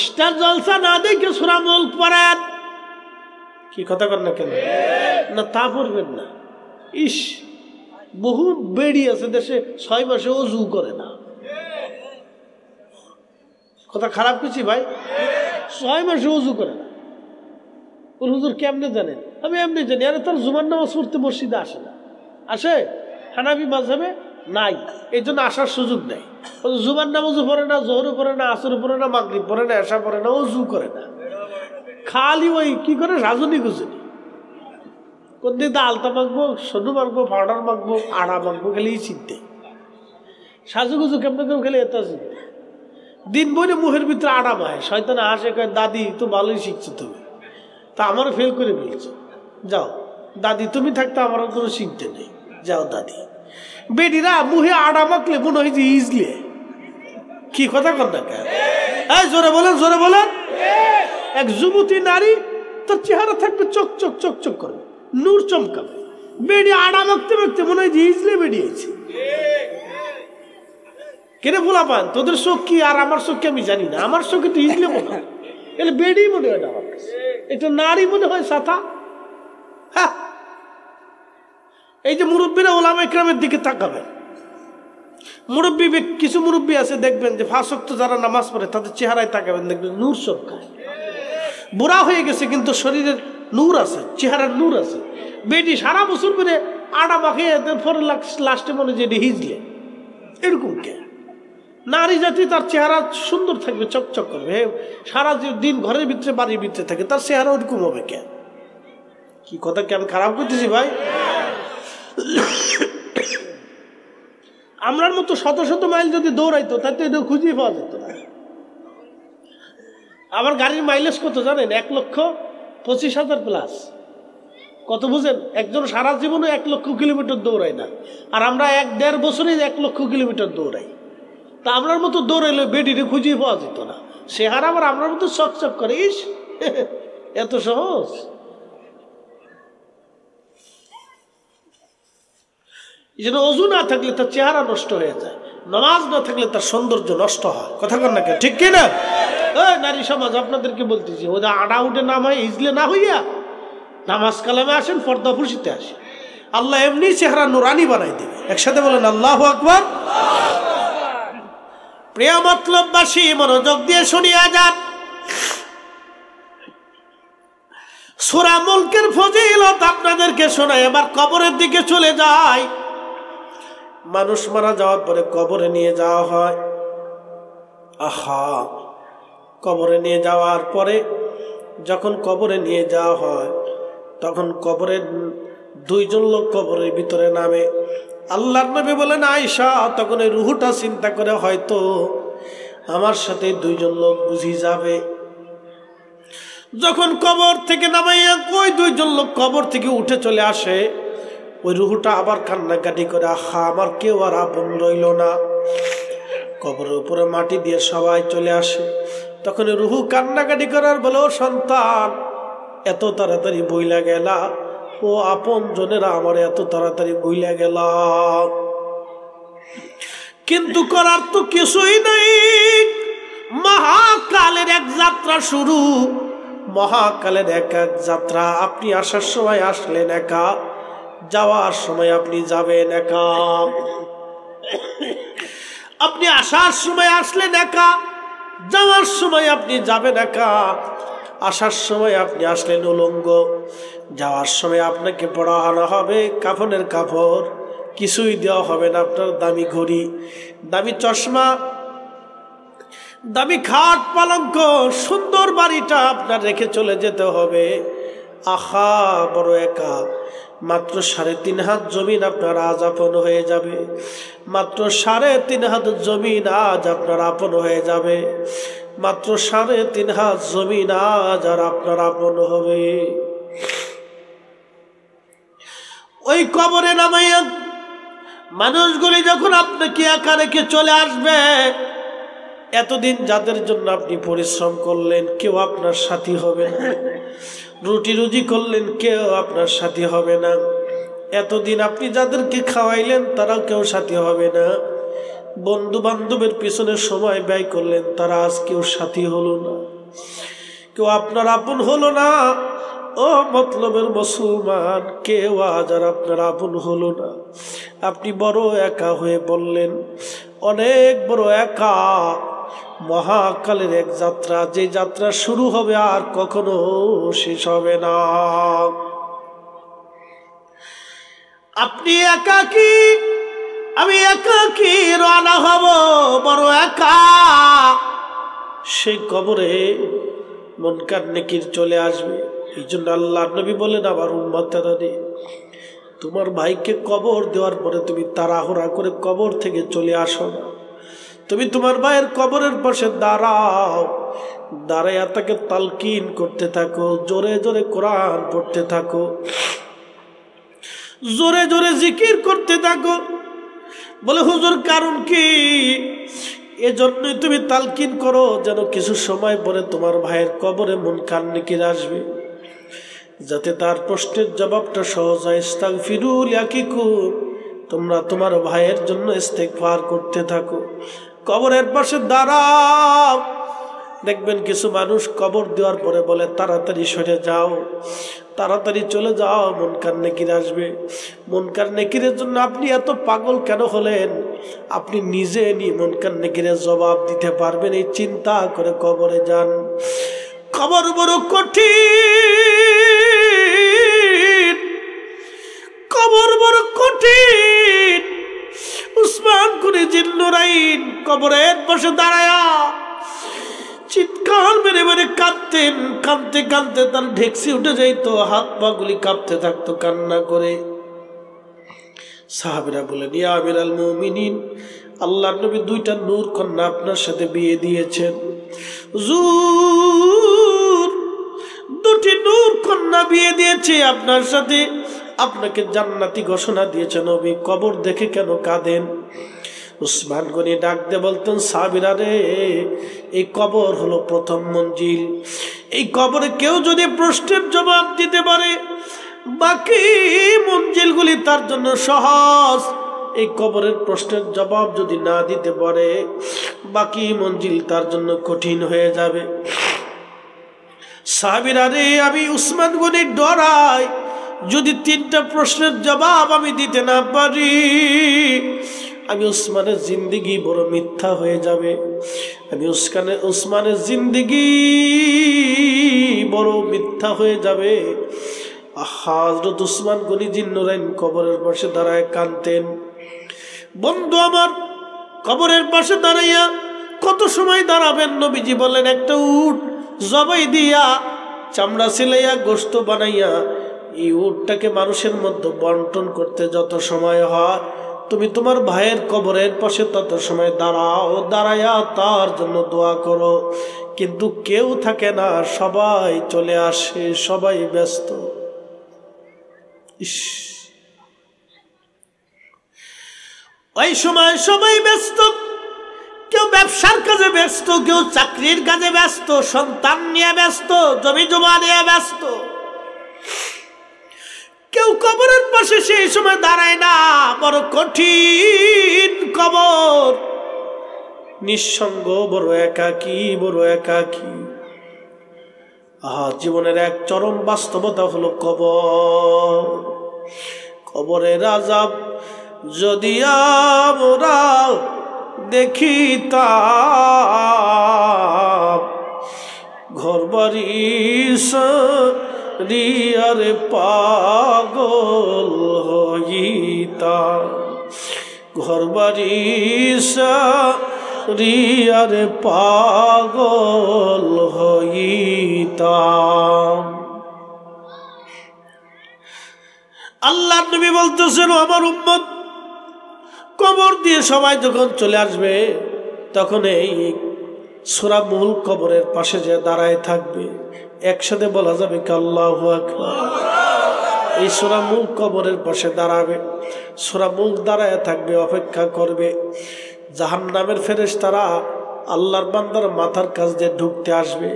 স্টার জলসা না দেখে সূরা মুলক পড়েন। কি কথা কর না কেন? না তা পড়বেন না। ইস, বহু বেড়ি আছে দেশে 6 মাসে ওযু করে না। কথা খারাপ কিছু ভাই? 6 মাসে ওযু করে না। হুজুর কেমনে জানেন? আমি এমনি জানি। আরে তার জুমার নামাজ পড়তে মসজিদে আসে না। আসে? হানাফি মাযহাবে নাই, এই জন্য আসার সুযোগ নেই। জুমার নামাজও পড়ে না, জোহরও পড়ে না, আসরও পড়ে না, মাগরিব পড়ে না, এশা পড়ে না, ওযু করে না। খালি ওই কি করে রাজনী গুজনি, কোনদিন আলতা মাখবো, সনু মাখবো, পাউডার মাখবো, আড়া মাখবো, খালি চিনতে। সাজুগুজু কেমন কেউ খেলে এত চিনতে। দিন বইলে মুখের ভিতরে আড়া মায়, শয়তানে হাসে, কয় দাদি তো ভালোই শিখছো তুমি, তা আমারও ফেল করে ফেলছো, যাও দাদি তুমি থাকতে আমার কোনো শিখতে নেই, যাও দাদি। বেডিরা মুহে আড়া মাখলে মনে হয় যে ইজলে। কি কথা কর না কেন? জোরে বলেন, জোরে বলেন। এক যুবতী নারী, তার চেহারা থাকবে চক চক চক চক করবে, নূর চমকাবে, বেড়ি আড়া মাখতে মাখতে মনে হয় যে ইজলে বেরিয়েছে। কেনে বলা পান তোদের চোখ কি আর আমার চোখ কি আমি জানি না, আমার চোখে তো ইজলে মনে হয়, এলে বেড়ি মনে হয় না আমার কাছে, এটা নারী মনে হয় সাথা। হ্যাঁ, এই যে মুরব্বীরা ওলামা ইকরামের দিকে তাকাবেন, মুরব্বী কিছু মুরব্বী আছে দেখবেন যে 5 ওয়াক্ত যারা নামাজ পড়ে তাদের চেহারায় তাকাবেন, দেখবেন নূর চমকায়। বুড়া হয়ে গেছে কিন্তু শরীরের নূর আছে, চেহারার নূর আছে। বেটি সারা বছর পরে আটা মাখিয়ে পরে লাস্টে মনে যে হিজলে, এরকম কে? নারী জাতি তার চেহারা সুন্দর থাকবে, চকচক করবে, সারা দিন ঘরের ভিতরে বাড়ির ভিতরে থাকে, তার চেহারা ওরকম হবে কে? কি কথা কি আমি খারাপ করতেছি ভাই? আমরার মতো শত শত মাইল যদি দৌড়াইতো তাতে এটা খুঁজে পাওয়া যেত না। আমার গাড়ির মাইলেজ কত জানেন? 1,25,000 প্লাস। কত বুঝেন? একজন সারা জীবনে 1 লক্ষ কিলোমিটার দৌড়ায় না, আর আমরা 1-1.5 বছরে 1 লক্ষ কিলোমিটার দৌড়াই। তা আমরার মতো দৌড়াইলে বেডিরে খুঁজে পাওয়া যেত না। সে হার আবার আমরার মতো চকচক করে, ইস এত সহজ। এই জন্য অজু না থাকলে তার চেহারা নষ্ট হয়ে যায়, নামাজ না থাকলে তার সৌন্দর্য নষ্ট হয়। কথা কন না, ঠিক কিনা? নারী সমাজ আপনাদেরকে বলতেছি, ওদের আড়া উঠে নামায় ইজলে না হইয়া নামাজ কালামে আসেন, পর্দা ফুসিতে আসেন, আল্লাহ এমনি চেহারা নুরানি বানাই দেবে। একসাথে বলেন আল্লাহু আকবার। প্রিয় মতলববাসী মনোযোগ দিয়ে শুনিয়া যান। সূরা মুলকের ফজিলত আপনাদেরকে শোনায়, এবার কবরের দিকে চলে যায়। মানুষ মারা যাওয়ার পরে কবরে নিয়ে যাওয়া হয়। আহা, কবরে নিয়ে যাওয়ার পরে যখন কবরে নিয়ে যাওয়া হয় তখন কবরের 2 জন লোক কবরের ভিতরে নামে। আল্লাহর নবী বলেন, আয়েশা তখন এই রুহটা চিন্তা করে হয়তো আমার সাথে 2 জন লোক বুঝি যাবে। যখন কবর থেকে নামাইয়া ওই 2 জন লোক কবর থেকে উঠে চলে আসে, ওই রুহটা আবার কান্নাকাটি করে, আহা আমার কেউ আর আপন রইল না। কবরের উপরে মাটি দিয়ে সবাই চলে আসে। তখন রুহু কান্নাকাটি করার বলে, ও সন্তান এত তাড়াতাড়ি বইলা গেলা, ও আপন জনেরা আমার এত তাড়াতাড়ি বইলা গেল। কিন্তু করার তো কিছুই নাই, মহাকালের এক যাত্রা শুরু। মহাকালের এক এক যাত্রা। আপনি আসার সময় আসলেন একা, যাওয়ার সময় আপনি যাবেন একা। আপনি আসার সময় আসলেন একা, যাওয়ার সময় আপনি যাবেন একা। আসার সময় আপনি আসলেন উলঙ্গ, যাওয়ার সময় আপনাকে পড়ানো হবে কাফনের কাপড়, কিছুই দেওয়া হবে না। আপনার দামি ঘড়ি, দামি চশমা, দামি খাট পালঙ্ক, সুন্দর বাড়িটা আপনার রেখে চলে যেতে হবে। আহা বড় একা। মাত্র 3.5 হাত জমিন আপনার আজ আপন হয়ে যাবে। মাত্র 3.5 হাত জমিন আজ আপনার আপন হয়ে যাবে। মাত্র 3.5 হাত জমিন আজ আর আপনার আপন হবে। ওই কবরে নামাইয়া মানুষগুলি যখন আপনাকে একা রেখে চলে আসবে, এতদিন যাদের জন্য আপনি পরিশ্রম করলেন কেউ আপনার সাথী হবে না, রুটি রুজি করলেন কেউ আপনার সাথী হবে না, এতদিন আপনি যাদেরকে খাওয়াইলেন তারাও কেউ সাথী হবে না, বন্ধু বান্ধবের পিছনে সময় ব্যয় করলেন তারা আজ কেউ সাথী হলো না, কেউ আপনার আপন হলো না। ও মতলবের মুসলমান, কেউ আজ আর আপনার আপন হলো না। আপনি বড় একা হয়ে বললেন, অনেক বড় একা। মহাকালের এক যাত্রা, যে যাত্রা শুরু হবে আর কখনো শেষ হবে না। আপনি একাকী, আমি একাকী রওনা হব, বড় একা। সেই কবরে মুনকার নেকির চলে আসবে। এই জন্য আল্লাহর নবী বলেন, আমার উম্মতেরা রে, তোমার ভাইকে কবর দেওয়ার পরে তুমি তাড়াহুড়া করে কবর থেকে চলে আসো না। তুমি তোমার ভাইয়ের কবরের পাশে দাঁড়াও, দাঁড়াইয়া তাকে তালকিন করতে থাকো, জোরে জোরে কোরআন পড়তে থাকো, জোরে জোরে জিকির করতে থাকো। বলে হুজুর কারণ কি? এজন্যই তুমি তালকিন করো যেন কিছু সময় পরে তোমার ভাইয়ের কবরে মুনকার নেকির আসবে। যাতে তার প্রশ্নের জবাবটা সহজ হয়। ইস্তাগফিরু লিআখিকুম, তোমরা তোমার ভাইয়ের জন্য ইস্তেগফার করতে থাকো। কবরের পাশে দাঁড়াও। দেখবেন কিছু মানুষ কবর দেওয়ার পরে বলে তাড়াতাড়ি সরে যাও, তাড়াতাড়ি চলে যাও, মুনকার নেকির আসবে। মুনকার নেকিরের জন্য আপনি এত পাগল কেন হলেন? আপনি নিজে মুনকার নেকিরের জবাব দিতে পারবেন এই চিন্তা করে কবরে যান। কবর বড় কঠিন, কবর বড় কঠিন। উসমান গনি জিন্নুরাইন কবরের পাশে দাঁড়ায়া চিৎকার মেরে মেরে কাঁদতেন। কাঁদতে কাঁদতে তার ঢেকসি উঠে যাইত, হাত পা গুলি কাঁপতে থাকতো কান্না করে। সাহাবীরা বলেন, ইয়া আমিরাল মুমিনিন, আল্লাহর নবী দুইটা নূর কন্যা আপনার সাথে বিয়ে দিয়েছেন। হুজুর, দুটি নূর কন্যা বিয়ে দিয়েছে আপনার সাথে, আপনাকে জান্নাতি ঘোষণা দিয়েছে। নবী কবর দেখে কেন কাঁদেন? উসমান গনি ডাক দিয়ে বলতেন, সাহাবীরা রে, এই কবর হলো প্রথম মঞ্জিল। এই কবরে কেউ যদি প্রশ্নের জবাব দিতে পারে, বাকি মঞ্জিলগুলি তার জন্য সহজ। এই কবরের প্রশ্নের জবাব যদি না দিতে পারে, বাকি মঞ্জিল তার জন্য কঠিন হয়ে যাবে। সাহাবীরা রে, আমি উসমান গনি ডরাই, যদি তিনটা প্রশ্নের জবাব আমি দিতে না পারি, আমি উসমানের জিন্দেগি বড় মিথ্যা হয়ে যাবে। আমি উসমানের জিন্দেগি বড় মিথ্যা হয়ে যাবে। হযরত উসমান গনি জিন্নুরাইন কবরের পাশে দাঁড়ায় কাঁদতেন। বন্ধু আমার, কবরের পাশে দাঁড়াইয়া কত সময় দাঁড়াবেন? নবীজি বলেন, একটা উট জবাই দিয়া, চামড়া সিলাইয়া, গোশত বানাইয়া এই উটটাকে মানুষের মধ্যে বন্টন করতে যত সময় হয়, তুমি তোমার ভাইয়ের কবরের পাশে তত সময় দাঁড়াও, দাঁড়াইয়া তার জন্য দোয়া করো। কিন্তু কেউ থাকে না, সবাই চলে আসে, সবাই ব্যস্ত। ওই সময় সবাই ব্যস্ত, কেউ ব্যবসার কাজে ব্যস্ত, কেউ চাকরির কাজে ব্যস্ত, সন্তান নিয়ে ব্যস্ত, জমি জমা নিয়ে ব্যস্ত। কেউ কবরের পাশে সেই সময় দাঁড়ায় না। বড় কঠিন কবর, নিঃসঙ্গ, বড় একাকী, বড় একাকী। জীবনের এক চরম বাস্তবতা হলো কবর। কবরের আযাব যদি আমরা দেখিতাম, ঘরবাড়ি রিয়ারে পাগল হইতাম, ঘরবাড়ি রিয়ারে পাগল হইতাম। আল্লাহর নবী বলতেছেন, আমার উম্মত কবর দিয়ে সবাই যখন চলে আসবে, তখন এই সূরা মুল কবরের পাশে যে দাঁড়ায় থাকবে, একসাথে বলা যাবে কি আল্লাহু আকবার। এই সূরা মুল কবরের পাশে দাঁড়াবে, সূরা মুল দাঁড়ায় থাকবে, অপেক্ষা করবে। জাহান্নামের ফেরেশতারা আল্লাহর বান্দার মাথার কাছ দিয়ে ঢুকতে আসবে।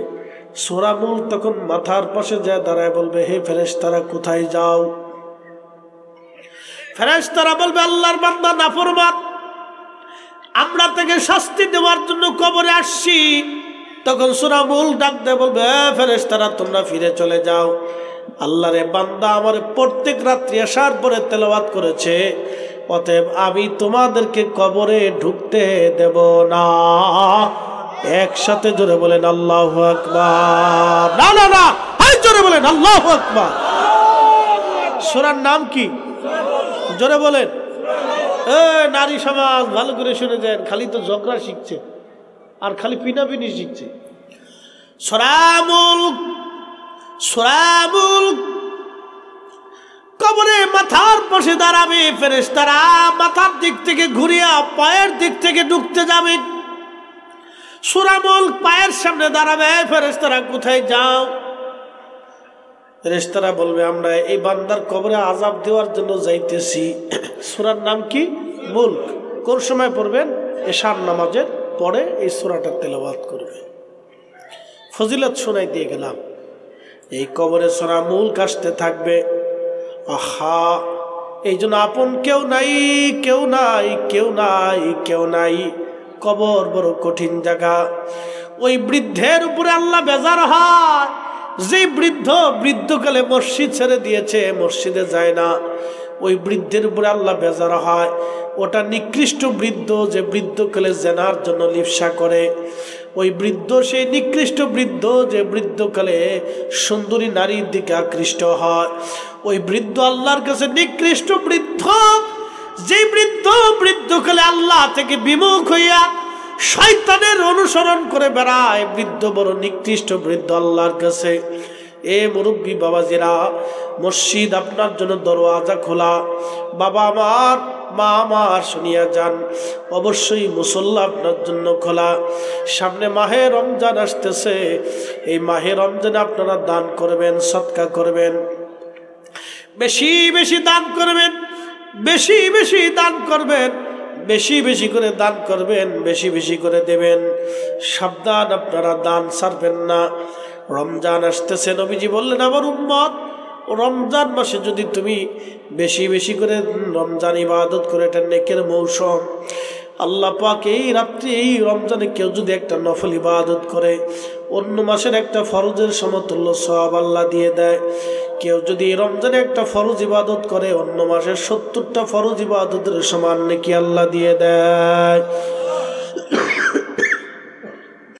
সূরা মুল তখন মাথার পাশে যে দাঁড়ায় বলবে, হে ফেরেশতারা কোথায় যাও? ফেরেশতারা বলবে, আল্লাহর বান্দা নাফরমান, আমরা তাকে শাস্তি দেওয়ার জন্য কবরে আসছি। তখন সূরা মুল ডাক দিয়ে বলবে, ফেরেশতারা তোমরা ফিরে চলে যাও। আল্লাহরে বান্দা আমার প্রত্যেক রাত্রি আসার পরে তেলাওয়াত করেছে, অতএব আমি তোমাদেরকে কবরে ঢুকতে দেব না। একসাথে জোরে বলেন আল্লাহু আকবার। না না না, হাই জোরে বলেন আল্লাহু আকবার। সূরার নাম কি? জোরে বলেন। নারী সমাজ ভালো করে শুনে যান, খালি তো ঝগড়া শিখছে আর খালি পিনাপিনি শিখছে। সূরা মুলক, সূরা মুলক কবরে মাথার পাশে দাঁড়াবে ফেরেশতারা, মাথার দিক থেকে ঘুরিয়া পায়ের দিক থেকে ঢুকতে যাবে। সূরা মুলক পায়ের সামনে দাঁড়াবে, ফেরেশতারা কোথায় যাও? ফেরেশতারা বলবে, আমরা এই বান্দার কবরে আযাব দেওয়ার জন্য যাইতেছি। সূরার নাম কি? মুলক। কোন সময় পড়বেন? এশার নামাজের পরে এই সূরাটা তেলাওয়াত করবে। ফজিলত শোনাই দিয়ে গেলাম। এই কবরে সোনা মূল কাশতে থাকবে। আহা, এই জন্য আপন কেউ নাই, কেউ নাই, কেউ নাই, কেউ নাই। কবর বড় কঠিন জায়গা। ওই বৃদ্ধের উপরে আল্লাহ বেজার হয়, যে বৃদ্ধকালে মসজিদ ছেড়ে দিয়েছে, মসজিদে যায় না, ওই বৃদ্ধের উপরে আল্লাহ বেজার হয়। ওটা নিকৃষ্ট বৃদ্ধ, যে বৃদ্ধকালে জেনার জন্য লিপ্সা করে। ওই বৃদ্ধ সেই নিকৃষ্ট বৃদ্ধ, যে বৃদ্ধকালে সুন্দরী নারীর দিকে আকৃষ্ট হয়। ওই বৃদ্ধ আল্লাহর কাছে নিকৃষ্ট বৃদ্ধ, যে বৃদ্ধকালে আল্লাহ থেকে বিমুখ হইয়া শয়তানের অনুসরণ করে বেড়ায়। বৃদ্ধ বড় নিকৃষ্ট বৃদ্ধ আল্লাহর কাছে। এ মুরব্বী বাবাজিরা, মসজিদ আপনার জন্য দরওয়াজা খোলা। বাবা আমার, মা আমার, শুনিয়া যান, অবশ্যই মুসল্লা আপনার জন্য খোলা। সামনে মাহে রমজান আসতেছে। এই মাহে রমজানে আপনারা দান করবেন, সদকা করবেন, বেশি বেশি দান করবেন, বেশি বেশি দান করবেন, বেশি বেশি করে দান করবেন, বেশি বেশি করে দেবেন। সাবধান, আপনারা দান ছাড়বেন না। রমজান আসতেছে, নবীজি বললেন, আমার উম্মত, রমজান মাসে যদি তুমি বেশি বেশি করে রমজান ইবাদত করে, এটা নেকের মৌসুম। আল্লাহ পাক এই রাত্রি, এই রমজানে কেউ যদি একটা নফল ইবাদত করে, অন্য মাসের একটা ফরজের সমতুল্য সওয়াব আল্লাহ দিয়ে দেয়। কেউ যদি রমজানে একটা ফরজ ইবাদত করে, অন্য মাসের 70টা ফরজ ইবাদতের সমান নেকি আল্লাহ দিয়ে দেয়।